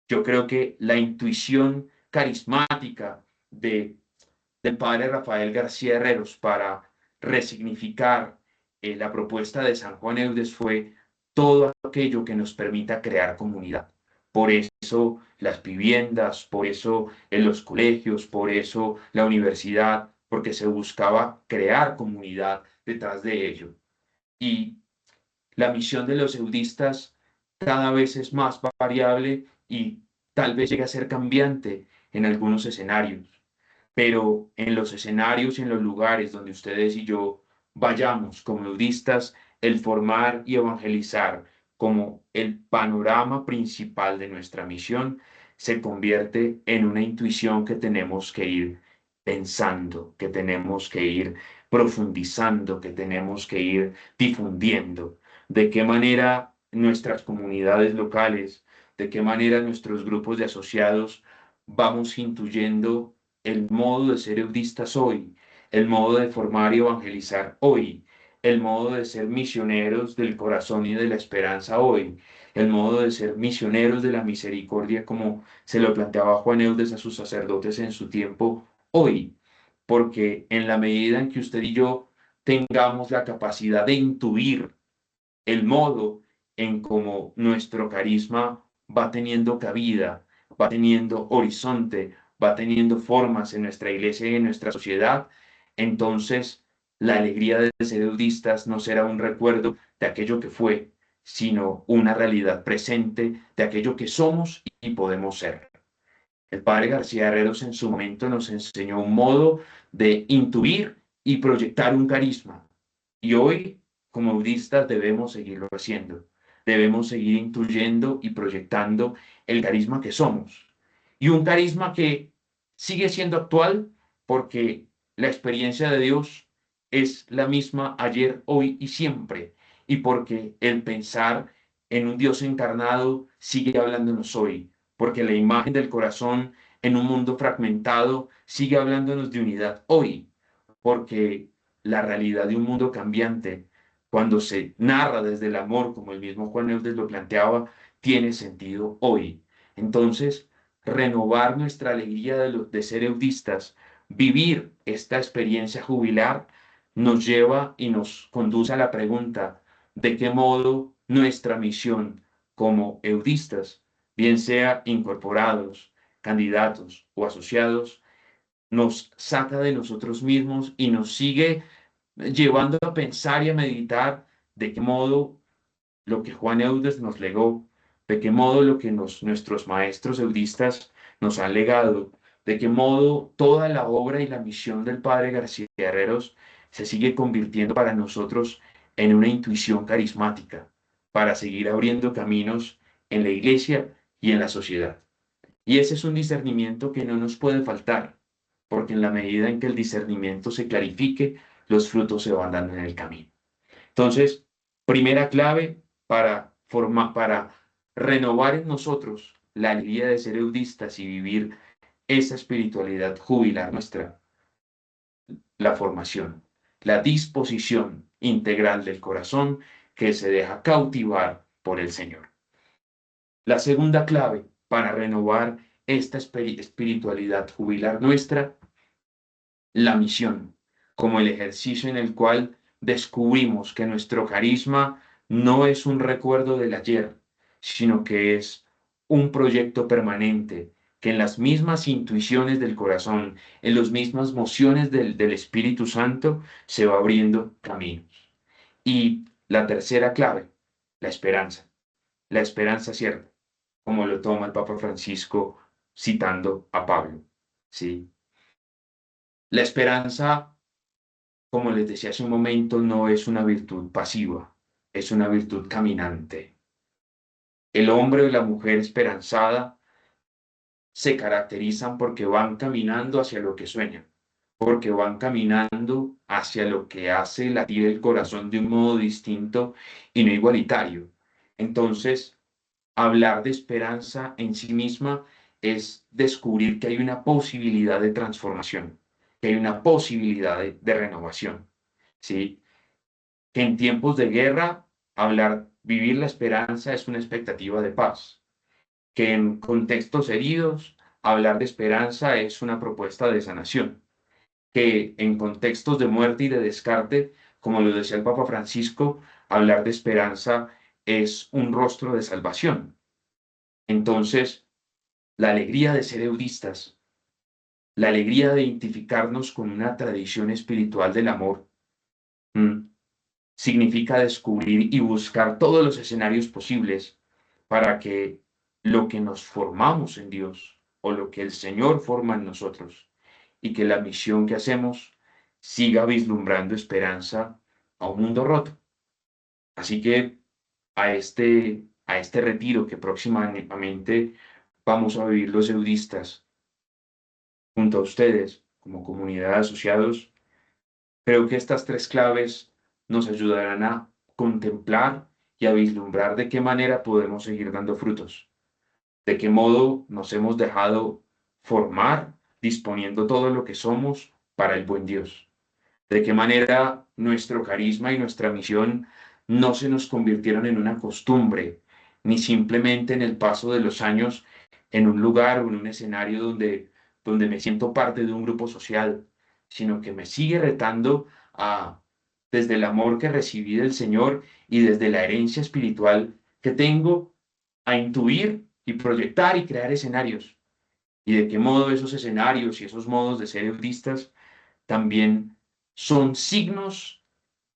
Yo creo que la intuición carismática del padre Rafael García Herreros para resignificar la propuesta de San Juan Eudes fue todo aquello que nos permita crear comunidad. Por eso las viviendas, por eso en los colegios, por eso la universidad, porque se buscaba crear comunidad detrás de ello. Y la misión de los eudistas cada vez es más variable y tal vez llegue a ser cambiante en algunos escenarios. Pero en los escenarios y en los lugares donde ustedes y yo vayamos como eudistas, el formar y evangelizar como el panorama principal de nuestra misión se convierte en una intuición que tenemos que ir pensando, que tenemos que ir profundizando, que tenemos que ir difundiendo. De qué manera nuestras comunidades locales, de qué manera nuestros grupos de asociados vamos intuyendo el modo de ser eudistas hoy, el modo de formar y evangelizar hoy, el modo de ser misioneros del corazón y de la esperanza hoy, el modo de ser misioneros de la misericordia, como se lo planteaba Juan Eudes a sus sacerdotes en su tiempo, hoy, porque en la medida en que usted y yo tengamos la capacidad de intuir el modo en cómo nuestro carisma va teniendo cabida, va teniendo horizonte, va teniendo formas en nuestra iglesia y en nuestra sociedad, entonces la alegría de ser eudistas no será un recuerdo de aquello que fue, sino una realidad presente de aquello que somos y podemos ser. El padre García Herreros en su momento nos enseñó un modo de intuir y proyectar un carisma. Y hoy, como budistas, debemos seguirlo haciendo. Debemos seguir intuyendo y proyectando el carisma que somos. Y un carisma que sigue siendo actual porque la experiencia de Dios es la misma ayer, hoy y siempre. Y porque el pensar en un Dios encarnado sigue hablándonos hoy. Porque la imagen del corazón en un mundo fragmentado sigue hablándonos de unidad hoy. Porque la realidad de un mundo cambiante, cuando se narra desde el amor, como el mismo Juan Eudes lo planteaba, tiene sentido hoy. Entonces, renovar nuestra alegría de ser eudistas, vivir esta experiencia jubilar, nos lleva y nos conduce a la pregunta, ¿de qué modo nuestra misión como eudistas, bien sea incorporados, candidatos o asociados, nos saca de nosotros mismos y nos sigue llevando a pensar y a meditar de qué modo lo que Juan Eudes nos legó, de qué modo lo que nuestros maestros eudistas nos han legado, de qué modo toda la obra y la misión del padre García Herreros se sigue convirtiendo para nosotros en una intuición carismática, para seguir abriendo caminos en la iglesia y en la sociedad. Y ese es un discernimiento que no nos puede faltar, porque en la medida en que el discernimiento se clarifique, los frutos se van dando en el camino. Entonces, primera clave para renovar en nosotros la alegría de ser eudistas y vivir esa espiritualidad jubilar nuestra, la formación, la disposición integral del corazón que se deja cautivar por el Señor. La segunda clave para renovar esta espiritualidad jubilar nuestra, la misión, como el ejercicio en el cual descubrimos que nuestro carisma no es un recuerdo del ayer, sino que es un proyecto permanente, que en las mismas intuiciones del corazón, en las mismas mociones del Espíritu Santo, se va abriendo caminos. Y la tercera clave, la esperanza cierta, como lo toma el Papa Francisco citando a Pablo, ¿sí? La esperanza, como les decía hace un momento, no es una virtud pasiva, es una virtud caminante. El hombre o la mujer esperanzada se caracterizan porque van caminando hacia lo que sueñan, porque van caminando hacia lo que hace latir el corazón de un modo distinto y no igualitario. Entonces, hablar de esperanza en sí misma es descubrir que hay una posibilidad de transformación, que hay una posibilidad de renovación, ¿sí? Que en tiempos de guerra, vivir la esperanza es una expectativa de paz, que en contextos heridos, hablar de esperanza es una propuesta de sanación, que en contextos de muerte y de descarte, como lo decía el Papa Francisco, hablar de esperanza es un rostro de salvación. Entonces, la alegría de ser eudistas, la alegría de identificarnos con una tradición espiritual del amor, significa descubrir y buscar todos los escenarios posibles para que lo que nos formamos en Dios o lo que el Señor forma en nosotros y que la misión que hacemos siga vislumbrando esperanza a un mundo roto. Así que a este retiro que próximamente vamos a vivir los eudistas, junto a ustedes, como comunidad de asociados, creo que estas tres claves nos ayudarán a contemplar y a vislumbrar de qué manera podemos seguir dando frutos, de qué modo nos hemos dejado formar, disponiendo todo lo que somos para el buen Dios, de qué manera nuestro carisma y nuestra misión no se nos convirtieron en una costumbre, ni simplemente en el paso de los años en un lugar o en un escenario donde me siento parte de un grupo social, sino que me sigue retando desde el amor que recibí del Señor y desde la herencia espiritual que tengo, a intuir y proyectar y crear escenarios. Y de qué modo esos escenarios y esos modos de ser autistas también son signos,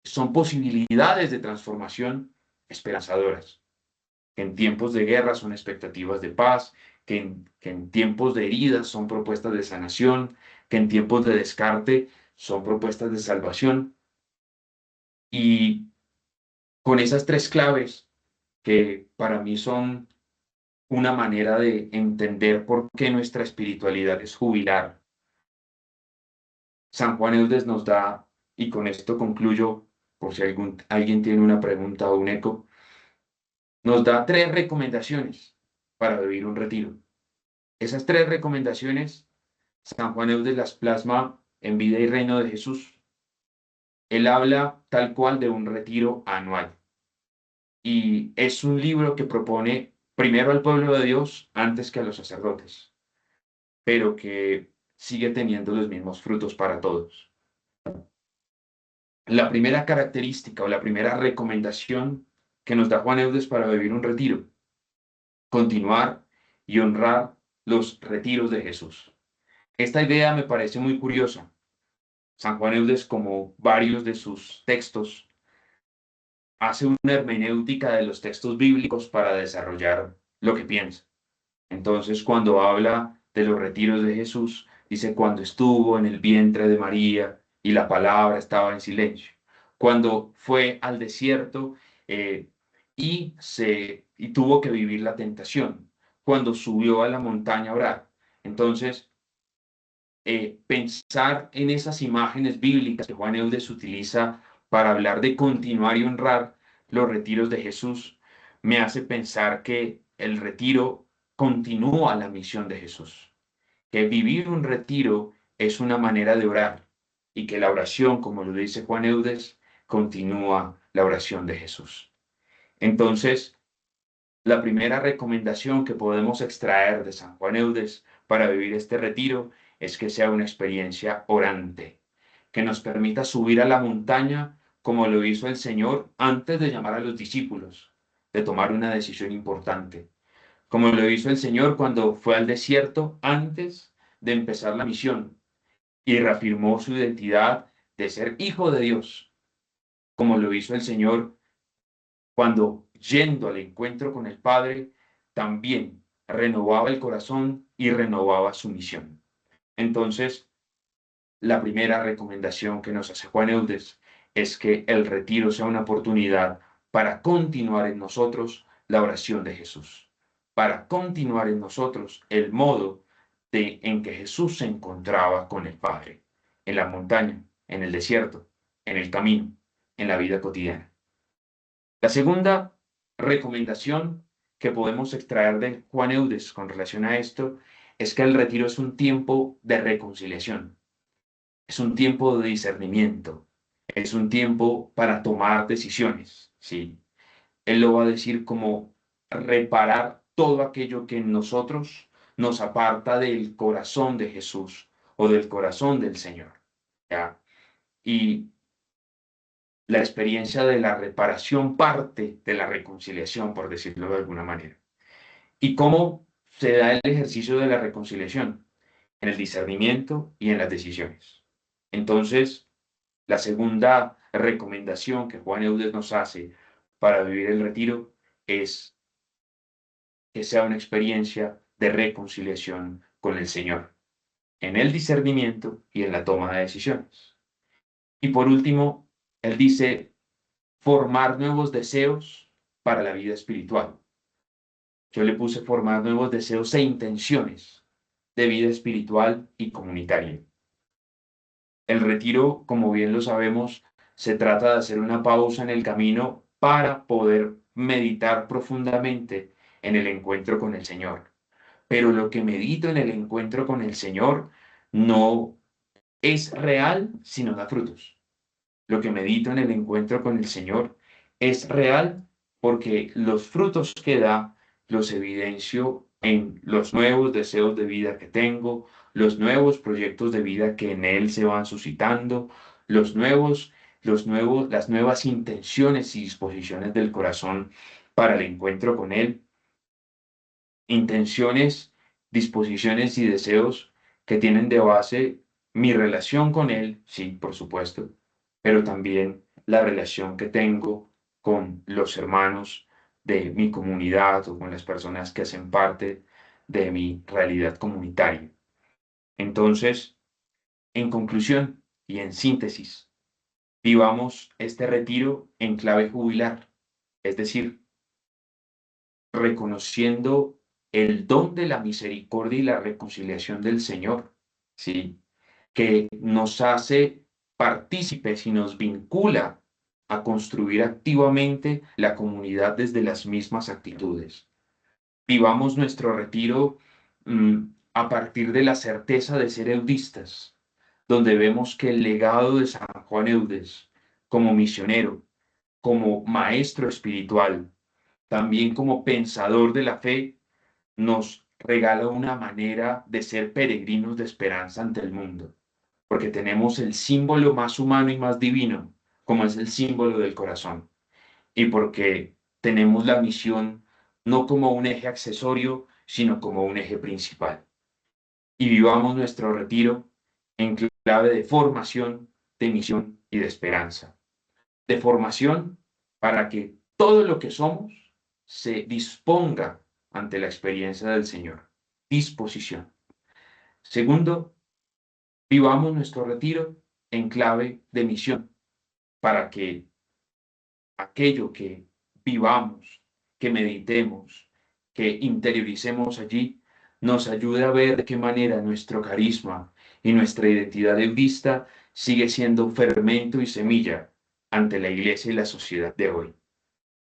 son posibilidades de transformación esperanzadoras, que en tiempos de guerra son expectativas de paz, que en tiempos de heridas son propuestas de sanación, que en tiempos de descarte son propuestas de salvación. Y con esas tres claves, que para mí son una manera de entender por qué nuestra espiritualidad es jubilar, San Juan Eudes nos da, y con esto concluyo, por si alguien tiene una pregunta o un eco, nos da 3 recomendaciones para vivir un retiro. Esas 3 recomendaciones, San Juan Eudes las plasma en Vida y Reino de Jesús. Él habla tal cual de un retiro anual. Y es un libro que propone primero al pueblo de Dios antes que a los sacerdotes, pero que sigue teniendo los mismos frutos para todos. La primera característica o la primera recomendación que nos da Juan Eudes para vivir un retiro: continuar y honrar los retiros de Jesús. Esta idea me parece muy curiosa. San Juan Eudes, como varios de sus textos, hace una hermenéutica de los textos bíblicos para desarrollar lo que piensa. Entonces, cuando habla de los retiros de Jesús, dice: cuando estuvo en el vientre de María y la palabra estaba en silencio. Cuando fue al desierto y tuvo que vivir la tentación. Cuando subió a la montaña a orar. Entonces, pensar en esas imágenes bíblicas que Juan Eudes utiliza para hablar de continuar y honrar los retiros de Jesús, me hace pensar que el retiro continúa la misión de Jesús, que vivir un retiro es una manera de orar y que la oración, como lo dice Juan Eudes, continúa la oración de Jesús. Entonces, la primera recomendación que podemos extraer de San Juan Eudes para vivir este retiro es que sea una experiencia orante, que nos permita subir a la montaña como lo hizo el Señor antes de llamar a los discípulos, de tomar una decisión importante, como lo hizo el Señor cuando fue al desierto antes de empezar la misión y reafirmó su identidad de ser hijo de Dios, como lo hizo el Señor cuando, yendo al encuentro con el Padre, también renovaba el corazón y renovaba su misión. Entonces, la primera recomendación que nos hace Juan Eudes es que el retiro sea una oportunidad para continuar en nosotros la oración de Jesús, para continuar en nosotros el modo en que Jesús se encontraba con el Padre, en la montaña, en el desierto, en el camino, en la vida cotidiana. La segunda recomendación que podemos extraer de Juan Eudes con relación a esto es que el retiro es un tiempo de reconciliación, es un tiempo de discernimiento, es un tiempo para tomar decisiones, ¿sí? Él lo va a decir como reparar todo aquello que en nosotros nos aparta del corazón de Jesús o del corazón del Señor, ¿ya? Y la experiencia de la reparación parte de la reconciliación, por decirlo de alguna manera. ¿Y cómo se da el ejercicio de la reconciliación? En el discernimiento y en las decisiones. Entonces, la segunda recomendación que Juan Eudes nos hace para vivir el retiro es que sea una experiencia de reconciliación con el Señor, en el discernimiento y en la toma de decisiones. Y por último, él dice: formar nuevos deseos para la vida espiritual. Yo le puse formar nuevos deseos e intenciones de vida espiritual y comunitaria. El retiro, como bien lo sabemos, se trata de hacer una pausa en el camino para poder meditar profundamente en el encuentro con el Señor. Pero lo que medito en el encuentro con el Señor no es real si no da frutos. Lo que medito en el encuentro con el Señor es real porque los frutos que da los evidencio en los nuevos deseos de vida que tengo, los nuevos proyectos de vida que en Él se van suscitando, las nuevas intenciones y disposiciones del corazón para el encuentro con Él, intenciones, disposiciones y deseos que tienen de base mi relación con Él, sí, por supuesto, pero también la relación que tengo con los hermanos de mi comunidad o con las personas que hacen parte de mi realidad comunitaria. Entonces, en conclusión y en síntesis, vivamos este retiro en clave jubilar, es decir, reconociendo el don de la misericordia y la reconciliación del Señor, ¿sí? Que nos hace partícipes y nos vincula a construir activamente la comunidad desde las mismas actitudes. Vivamos nuestro retiro a partir de la certeza de ser eudistas, donde vemos que el legado de San Juan Eudes, como misionero, como maestro espiritual, también como pensador de la fe, nos regala una manera de ser peregrinos de esperanza ante el mundo, porque tenemos el símbolo más humano y más divino, como es el símbolo del corazón, y porque tenemos la misión no como un eje accesorio, sino como un eje principal. Y vivamos nuestro retiro en clave de formación, de misión y de esperanza. De formación para que todo lo que somos se disponga ante la experiencia del Señor. Disposición. Segundo, vivamos nuestro retiro en clave de misión, para que aquello que vivamos, que meditemos, que interioricemos allí, nos ayude a ver de qué manera nuestro carisma y nuestra identidad de vista sigue siendo fermento y semilla ante la iglesia y la sociedad de hoy.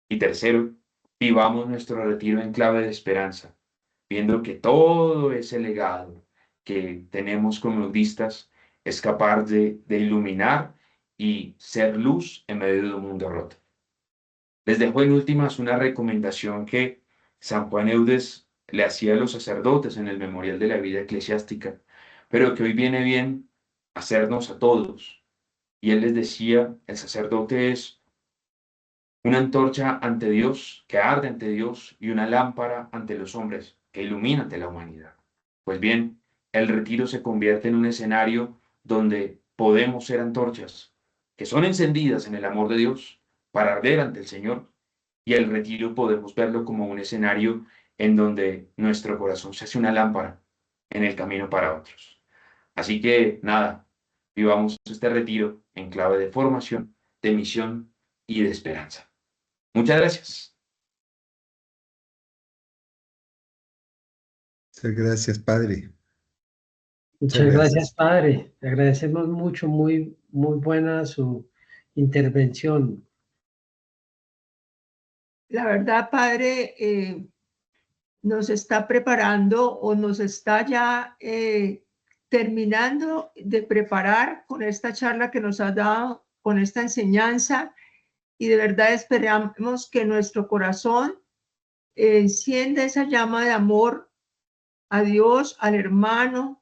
Y tercero, vivamos nuestro retiro en clave de esperanza, viendo que todo ese legado que tenemos como budistas es capaz de iluminar y ser luz en medio de un mundo roto. Les dejo en últimas una recomendación que San Juan Eudes le hacía a los sacerdotes en el Memorial de la Vida Eclesiástica, pero que hoy viene bien hacernos a todos. Y él les decía, el sacerdote es una antorcha ante Dios, que arde ante Dios, y una lámpara ante los hombres, que ilumina ante la humanidad. Pues bien, el retiro se convierte en un escenario donde podemos ser antorchas, que son encendidas en el amor de Dios para arder ante el Señor, y el retiro podemos verlo como un escenario en donde nuestro corazón se hace una lámpara en el camino para otros. Así que nada, vivamos este retiro en clave de formación, de misión y de esperanza. Muchas gracias. Muchas gracias, Padre. Muchas gracias, Padre. Le agradecemos mucho, muy buena su intervención. La verdad, Padre, nos está preparando o nos está ya terminando de preparar con esta charla que nos ha dado, con esta enseñanza, y de verdad esperamos que nuestro corazón encienda esa llama de amor a Dios, al hermano,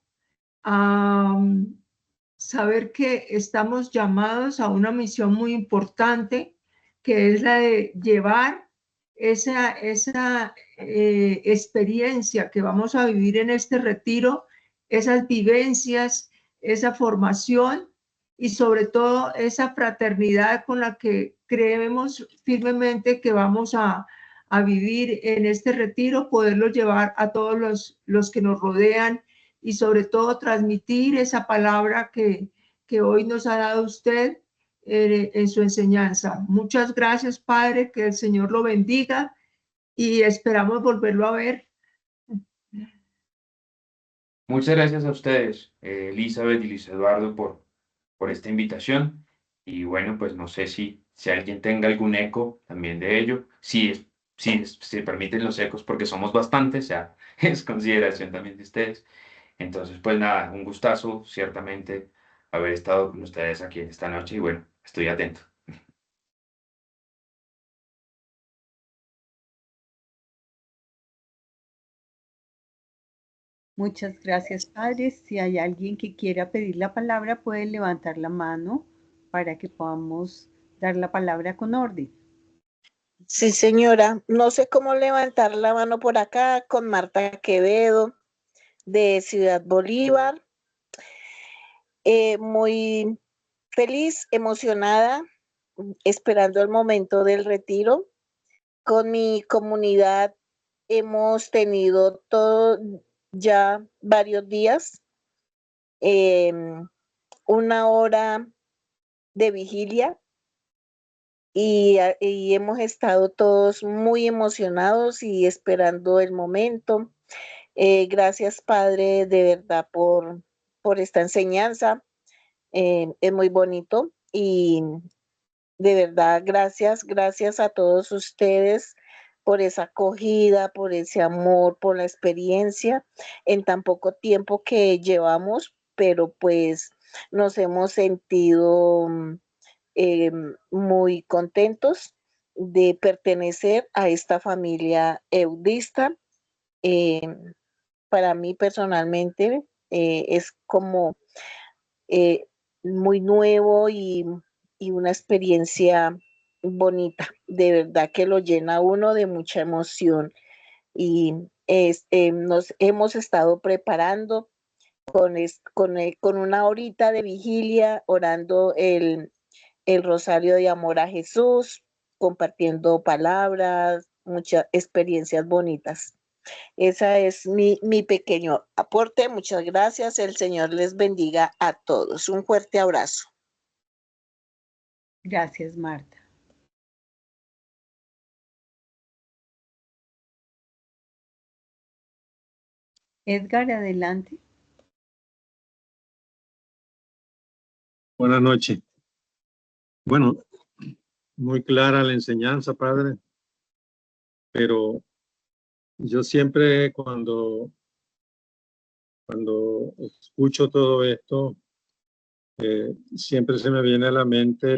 a saber que estamos llamados a una misión muy importante, que es la de llevar esa experiencia que vamos a vivir en este retiro, esas vivencias, esa formación y sobre todo esa fraternidad con la que creemos firmemente que vamos a vivir en este retiro, poderlo llevar a todos los que nos rodean y sobre todo transmitir esa palabra que hoy nos ha dado usted en su enseñanza. Muchas gracias, Padre, que el Señor lo bendiga y esperamos volverlo a ver. Muchas gracias a ustedes, Elizabeth y Luis Eduardo, por esta invitación. Y bueno, pues no sé si alguien tenga algún eco también de ello. Si se permiten los ecos, porque somos bastantes, ya es consideración también de ustedes. Entonces, pues nada, un gustazo, ciertamente, haber estado con ustedes aquí esta noche y bueno, estoy atento. Muchas gracias, Padre. Si hay alguien que quiera pedir la palabra, puede levantar la mano para que podamos dar la palabra con orden. Sí, señora. No sé cómo levantar la mano por acá con Marta Quevedo de Ciudad Bolívar. Muy feliz, emocionada, esperando el momento del retiro. Con mi comunidad hemos tenido todo ya varios días, una hora de vigilia y hemos estado todos muy emocionados y esperando el momento. Gracias, Padre, de verdad por esta enseñanza. Es muy bonito y de verdad, gracias a todos ustedes por esa acogida, por ese amor, por la experiencia en tan poco tiempo que llevamos, pero pues nos hemos sentido muy contentos de pertenecer a esta familia eudista. Para mí personalmente es como muy nuevo y una experiencia bonita, de verdad que lo llena a uno de mucha emoción y nos hemos estado preparando con una horita de vigilia, orando el rosario de amor a Jesús, compartiendo palabras, muchas experiencias bonitas. Esa es mi pequeño aporte. Muchas gracias. El Señor les bendiga a todos. Un fuerte abrazo. Gracias, Marta. Edgar, adelante. Buenas noches. Bueno, muy clara la enseñanza, Padre, pero yo siempre cuando escucho todo esto, siempre se me viene a la mente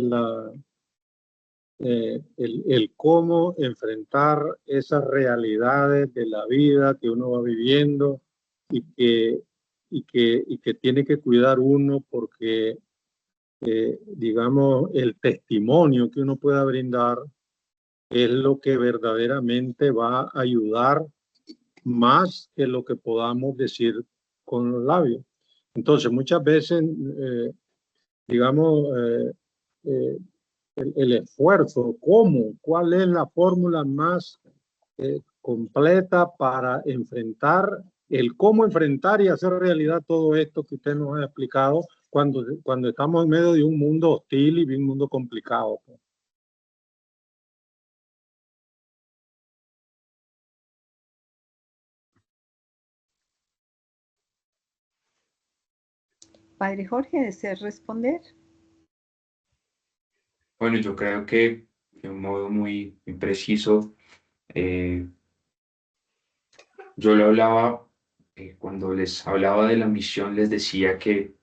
el cómo enfrentar esas realidades de la vida que uno va viviendo y que tiene que cuidar uno porque, digamos, el testimonio que uno pueda brindar es lo que verdaderamente va a ayudar más que lo que podamos decir con los labios. Entonces, muchas veces, digamos, el esfuerzo, cuál es la fórmula más completa para cómo enfrentar y hacer realidad todo esto que usted nos ha explicado cuando estamos en medio de un mundo hostil y de un mundo complicado. Padre Jorge, ¿deseas responder? Bueno, yo creo que de un modo muy preciso, yo lo hablaba, cuando les hablaba de la misión, les decía que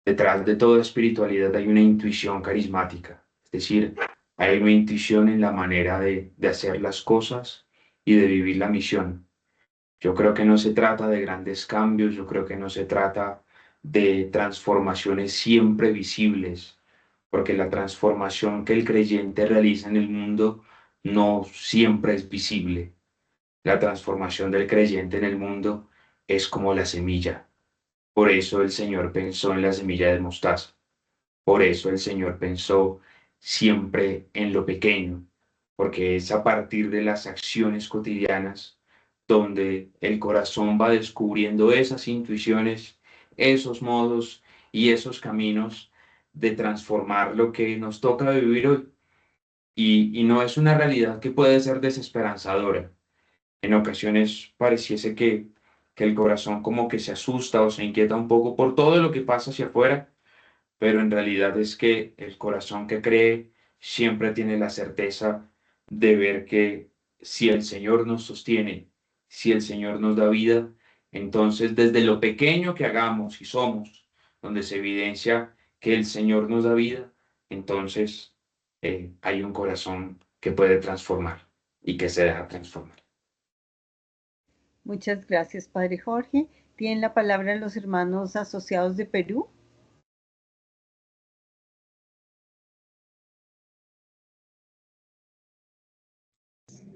detrás de toda espiritualidad hay una intuición carismática, es decir, hay una intuición en la manera de hacer las cosas y de vivir la misión. Yo creo que no se trata de grandes cambios, yo creo que no se trata de transformaciones siempre visibles, porque la transformación que el creyente realiza en el mundo no siempre es visible. La transformación del creyente en el mundo es como la semilla. Por eso el Señor pensó en la semilla de mostaza. Por eso el Señor pensó siempre en lo pequeño, porque es a partir de las acciones cotidianas donde el corazón va descubriendo esas intuiciones, esos modos y esos caminos de transformar lo que nos toca vivir hoy. Y no es una realidad que puede ser desesperanzadora. En ocasiones pareciese que el corazón como que se asusta o se inquieta un poco por todo lo que pasa hacia afuera, pero en realidad es que el corazón que cree siempre tiene la certeza de ver que si el Señor nos sostiene, si el Señor nos da vida, entonces desde lo pequeño que hagamos y somos, donde se evidencia que el Señor nos da vida, entonces hay un corazón que puede transformar y que se deja transformar. Muchas gracias, Padre Jorge. Tienen la palabra los hermanos asociados de Perú.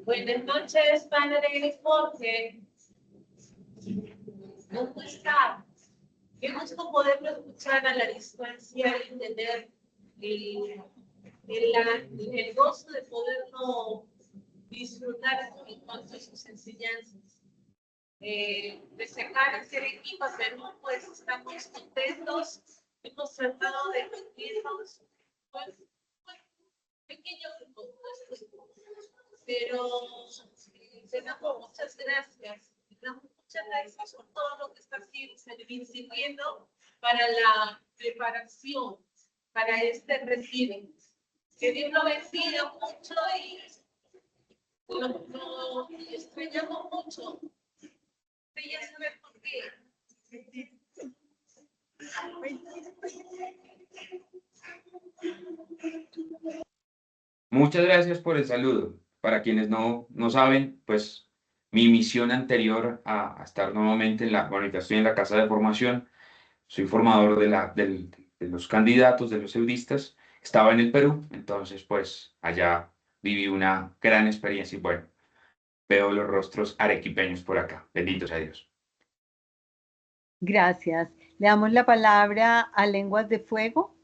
Buenas noches, Padre Jorge. ¿Cómo está? Qué gusto poderlo escuchar a la distancia y entender el gozo de poderlo disfrutar con sus enseñanzas. Desde acá, desde Arequipa, Perú, pues estamos contentos. Hemos tratado de cumplirnos, pues, pequeños recursos, pero le damos muchas gracias. Le damos muchas gracias por todo lo que está sirviendo para la preparación para este retiro. Que Dios lo bendiga mucho y lo extrañamos mucho. Usted ya sabe por qué. Muchas gracias por el saludo. Para quienes no saben, pues mi misión anterior a estar nuevamente en bueno, ya estoy en la casa de formación, soy formador de los candidatos, de los eudistas, estaba en el Perú, entonces pues allá viví una gran experiencia y bueno, veo los rostros arequipeños por acá. Benditos a Dios. Gracias. Le damos la palabra a Lenguas de Fuego.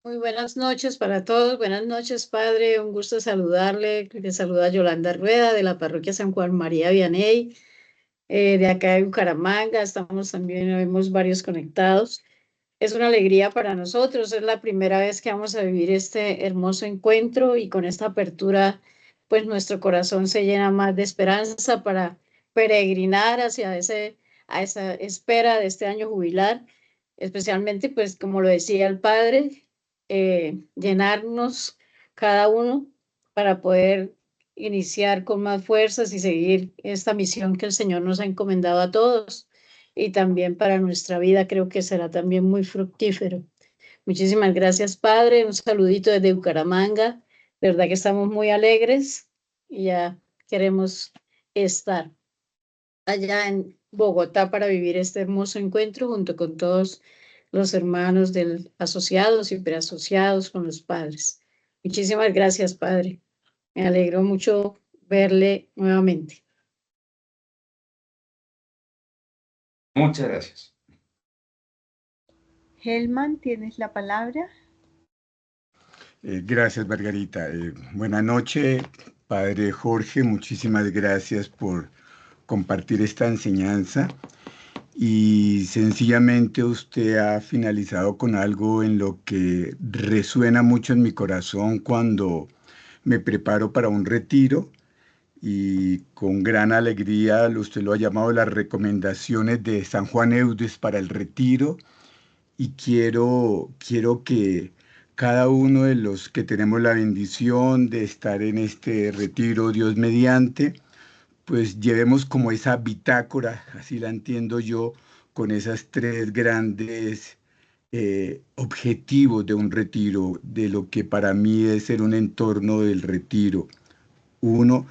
Muy buenas noches para todos. Buenas noches, Padre. Un gusto saludarle. Le saluda Yolanda Rueda de la parroquia San Juan María Vianney, de acá de Bucaramanga. Estamos también, vemos varios conectados. Es una alegría para nosotros. Es la primera vez que vamos a vivir este hermoso encuentro y con esta apertura, pues nuestro corazón se llena más de esperanza para peregrinar hacia esa espera de este año jubilar, especialmente, pues como lo decía el Padre, llenarnos cada uno para poder iniciar con más fuerzas y seguir esta misión que el Señor nos ha encomendado a todos. Y también para nuestra vida creo que será también muy fructífero. Muchísimas gracias, Padre. Un saludito desde Bucaramanga. De verdad que estamos muy alegres y ya queremos estar allá en Bogotá para vivir este hermoso encuentro junto con todos los hermanos del asociados y preasociados con los padres. Muchísimas gracias, Padre. Me alegró mucho verle nuevamente. Muchas gracias. Helman, ¿tienes la palabra? Gracias, Margarita. Buenas noches, Padre Jorge. Muchísimas gracias por compartir esta enseñanza. Y sencillamente usted ha finalizado con algo en lo que resuena mucho en mi corazón cuando me preparo para un retiro. Y con gran alegría usted lo ha llamado las recomendaciones de San Juan Eudes para el retiro. Y quiero que cada uno de los que tenemos la bendición de estar en este retiro, Dios mediante, pues llevemos como esa bitácora, así la entiendo yo, con esas tres grandes objetivos de un retiro, de lo que para mí es ser un entorno del retiro. Uno,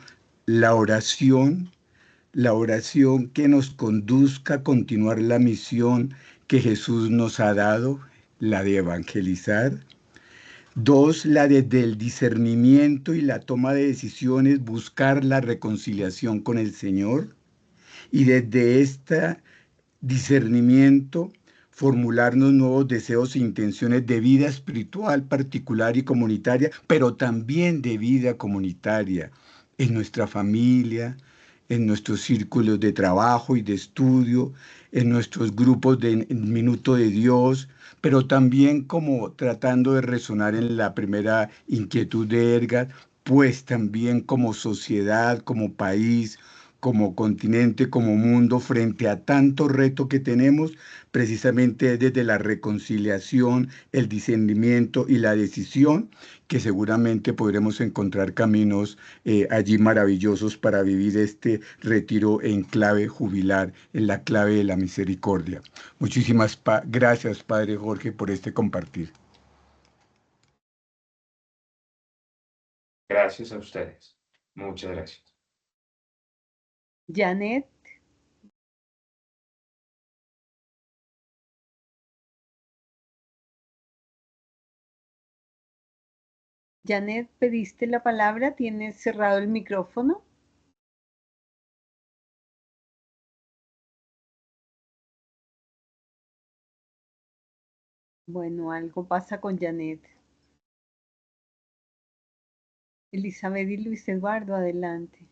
la oración que nos conduzca a continuar la misión que Jesús nos ha dado, la de evangelizar. Dos, la del discernimiento y la toma de decisiones, buscar la reconciliación con el Señor. Y desde este discernimiento, formularnos nuevos deseos e intenciones de vida espiritual particular y comunitaria, pero también de vida comunitaria, en nuestra familia, en nuestros círculos de trabajo y de estudio, en nuestros grupos de Minuto de Dios, pero también como tratando de resonar en la primera inquietud de Edgar, pues también como sociedad, como país, como continente, como mundo, frente a tanto reto que tenemos, precisamente desde la reconciliación, el discernimiento y la decisión, que seguramente podremos encontrar caminos allí maravillosos para vivir este retiro en clave jubilar, en la clave de la misericordia. Muchísimas gracias, Padre Jorge, por este compartir. Gracias a ustedes. Muchas gracias. Janet. Janet, pediste la palabra, ¿tienes cerrado el micrófono? Bueno, algo pasa con Janet. Elizabeth y Luis Eduardo, adelante.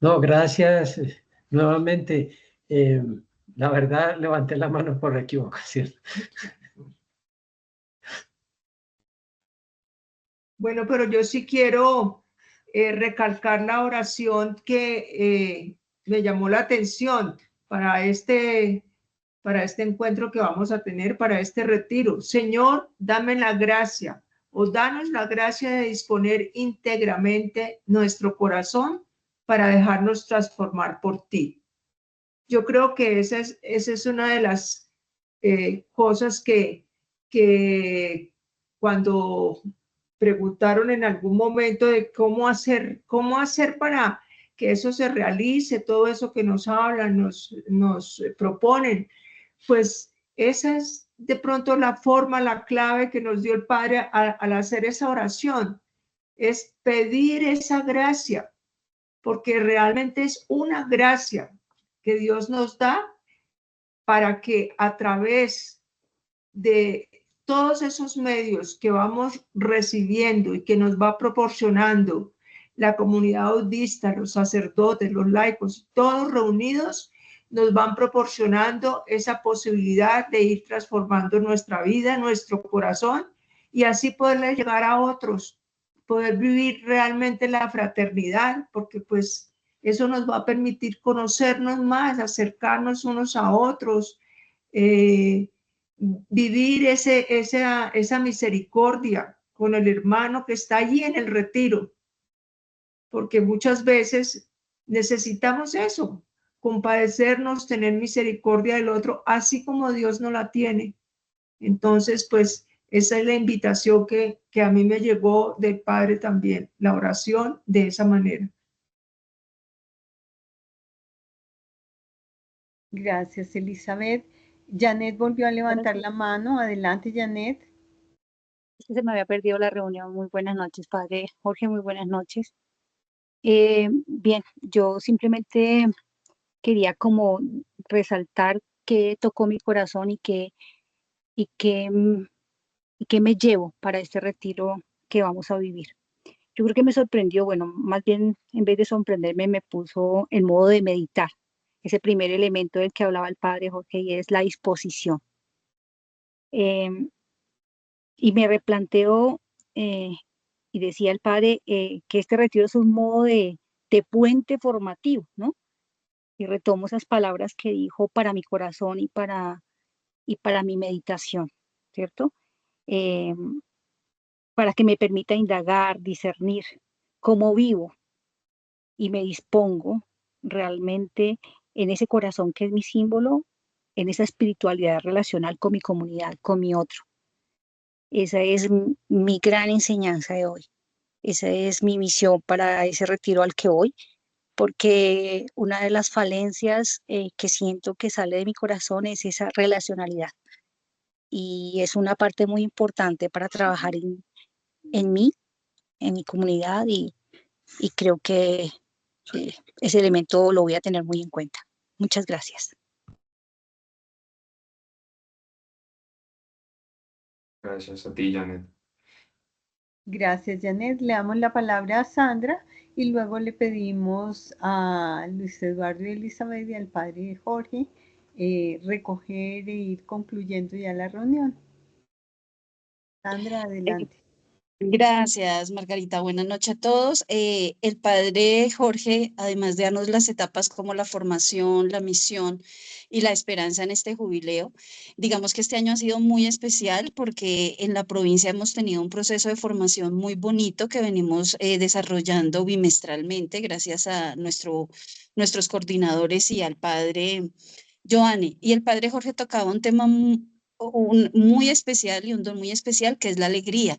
No, gracias nuevamente. La verdad, levanté la mano por equivocación. Bueno, pero yo sí quiero recalcar la oración que me llamó la atención para este encuentro que vamos a tener, para este retiro. Señor, dame la gracia o danos la gracia de disponer íntegramente nuestro corazón para dejarnos transformar por ti. Yo creo que esa es una de las cosas que cuando preguntaron en algún momento de cómo hacer para que eso se realice, todo eso que nos hablan, nos proponen, pues esa es de pronto la forma, la clave que nos dio el Padre al hacer esa oración, es pedir esa gracia, porque realmente es una gracia que Dios nos da para que a través de todos esos medios que vamos recibiendo y que nos va proporcionando la comunidad audista, los sacerdotes, los laicos, todos reunidos, nos van proporcionando esa posibilidad de ir transformando nuestra vida, nuestro corazón, y así poderle llegar a otros, poder vivir realmente la fraternidad, porque pues eso nos va a permitir conocernos más, acercarnos unos a otros, vivir esa misericordia con el hermano que está allí en el retiro, porque muchas veces necesitamos eso, compadecernos, tener misericordia del otro, así como Dios no la tiene. Entonces, pues, esa es la invitación que a mí me llegó del Padre también, la oración de esa manera. Gracias, Elizabeth. Janet volvió a levantar la mano. Adelante, Janet. Se me había perdido la reunión. Muy buenas noches, padre Jorge, muy buenas noches. Bien, yo simplemente quería como resaltar que tocó mi corazón y que me llevo para este retiro que vamos a vivir. Yo creo que me sorprendió, bueno, más bien en vez de sorprenderme, me puso el modo de meditar, ese primer elemento del que hablaba el padre Jorge, y es la disposición. Y me replanteo, y decía el padre, que este retiro es un modo de puente formativo, ¿no? Y retomo esas palabras que dijo para mi corazón y para mi meditación, ¿cierto? Para que me permita indagar, discernir cómo vivo y me dispongo realmente en ese corazón que es mi símbolo, en esa espiritualidad relacional con mi comunidad, con mi otro. Esa es mi gran enseñanza de hoy. Esa es mi misión para ese retiro al que voy, porque una de las falencias que siento que sale de mi corazón es esa relacionalidad. Y es una parte muy importante para trabajar en mí, en mi comunidad, y creo que ese elemento lo voy a tener muy en cuenta. Muchas gracias. Gracias a ti, Janet. Gracias, Janet. Le damos la palabra a Sandra y luego le pedimos a Luis Eduardo y Elizabeth y al padre Jorge recoger e ir concluyendo ya la reunión. Sandra, adelante. Gracias, Margarita. Buenas noches a todos. El padre Jorge, además de darnos las etapas como la formación, la misión y la esperanza en este jubileo, digamos que este año ha sido muy especial porque en la provincia hemos tenido un proceso de formación muy bonito que venimos desarrollando bimestralmente gracias a nuestros coordinadores y al padre Giovanni. Y el padre Jorge tocaba un tema muy especial y un don muy especial que es la alegría.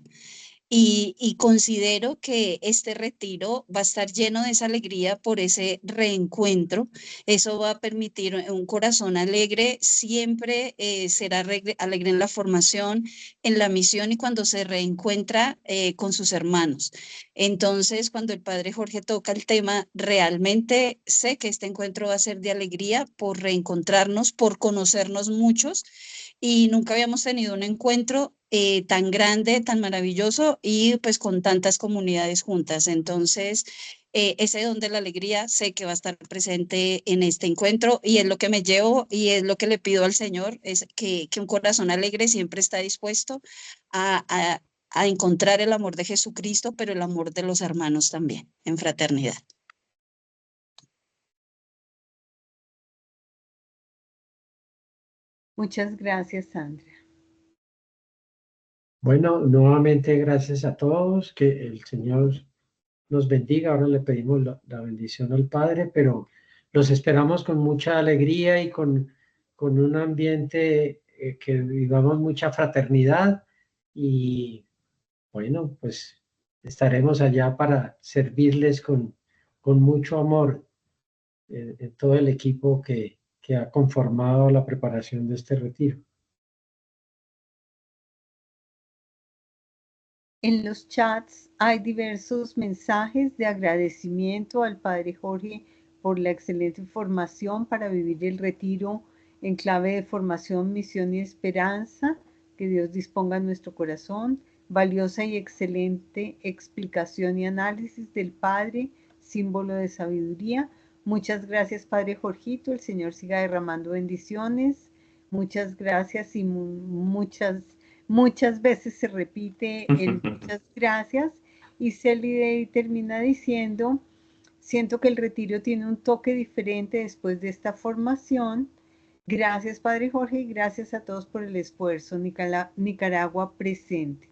Y considero que este retiro va a estar lleno de esa alegría por ese reencuentro. Eso va a permitir un corazón alegre, siempre será alegre en la formación, en la misión y cuando se reencuentra con sus hermanos. Entonces, cuando el padre Jorge toca el tema, realmente sé que este encuentro va a ser de alegría por reencontrarnos, por conocernos muchos, y nunca habíamos tenido un encuentro tan grande, tan maravilloso y pues con tantas comunidades juntas. Entonces, ese don de la alegría sé que va a estar presente en este encuentro y es lo que me llevo y es lo que le pido al Señor, es que un corazón alegre siempre está dispuesto a encontrar el amor de Jesucristo, pero el amor de los hermanos también, en fraternidad. Muchas gracias, Sandra. Bueno, nuevamente gracias a todos, que el Señor nos bendiga. Ahora le pedimos la bendición al Padre, pero los esperamos con mucha alegría y con un ambiente que vivamos mucha fraternidad y bueno, pues estaremos allá para servirles con mucho amor en todo el equipo que ha conformado la preparación de este retiro. En los chats hay diversos mensajes de agradecimiento al padre Jorge por la excelente información para vivir el retiro en clave de formación, misión y esperanza. Que Dios disponga en nuestro corazón. Valiosa y excelente explicación y análisis del Padre, símbolo de sabiduría. Muchas gracias, Padre Jorgito. El Señor siga derramando bendiciones. Muchas gracias y muchas veces se repite el muchas gracias. Y Celide termina diciendo: siento que el retiro tiene un toque diferente después de esta formación. Gracias, Padre Jorge, y gracias a todos por el esfuerzo. Nicaragua presente.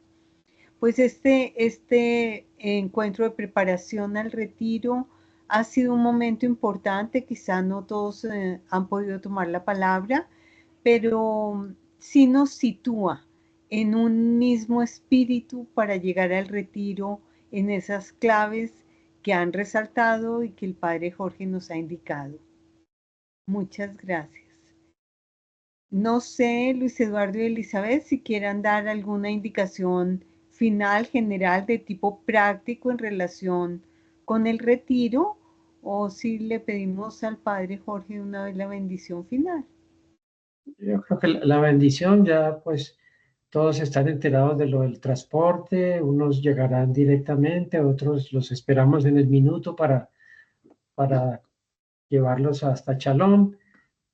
Pues este encuentro de preparación al retiro ha sido un momento importante. Quizá no todos han podido tomar la palabra, pero sí nos sitúa en un mismo espíritu para llegar al retiro en esas claves que han resaltado y que el Padre Jorge nos ha indicado. Muchas gracias. No sé, Luis Eduardo y Elizabeth, si quieran dar alguna indicación final, general, de tipo práctico en relación con el retiro, o si le pedimos al Padre Jorge una vez la bendición final. Yo creo que la bendición ya, pues, todos están enterados de lo del transporte, unos llegarán directamente, otros los esperamos en el minuto para llevarlos hasta Chalón.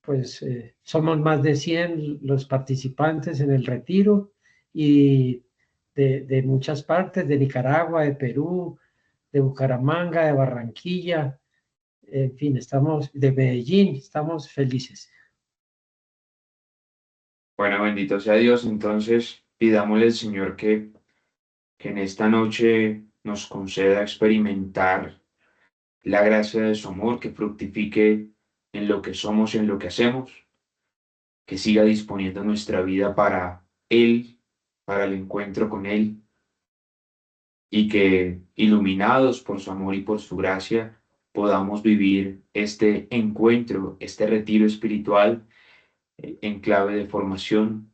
Pues somos más de 100 los participantes en el retiro y de muchas partes, de Nicaragua, de Perú, de Bucaramanga, de Barranquilla, en fin, estamos de Medellín, estamos felices. Bueno, bendito sea Dios. Entonces, pidámosle al Señor que en esta noche nos conceda experimentar la gracia de su amor, que fructifique en lo que somos y en lo que hacemos, que siga disponiendo nuestra vida para Él, para el encuentro con Él, y que, iluminados por su amor y por su gracia, podamos vivir este encuentro, este retiro espiritual en clave de formación,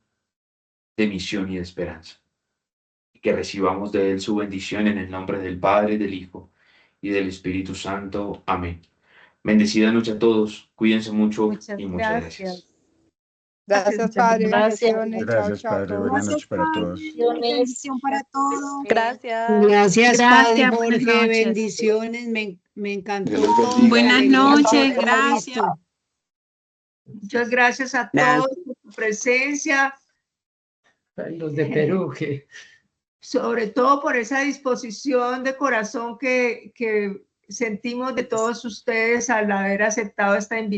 de misión y de esperanza. Y que recibamos de Él su bendición en el nombre del Padre, del Hijo y del Espíritu Santo. Amén. Bendecida noche a todos. Cuídense mucho y muchas gracias. Gracias, Padre. Bendiciones. Gracias, Chao, Padre. chao. Buenas noches para todos. Bendición para todos. Gracias. Gracias, Padre Gracias, buenas Jorge. noches. Bendiciones. Me encantó Dios los todo. bendiga. Buenas Alegría noches. todo lo que hemos Gracias. visto. Muchas gracias a todos por su presencia, Los de Perú, que sobre todo por esa disposición de corazón que sentimos de todos ustedes al haber aceptado esta invitación.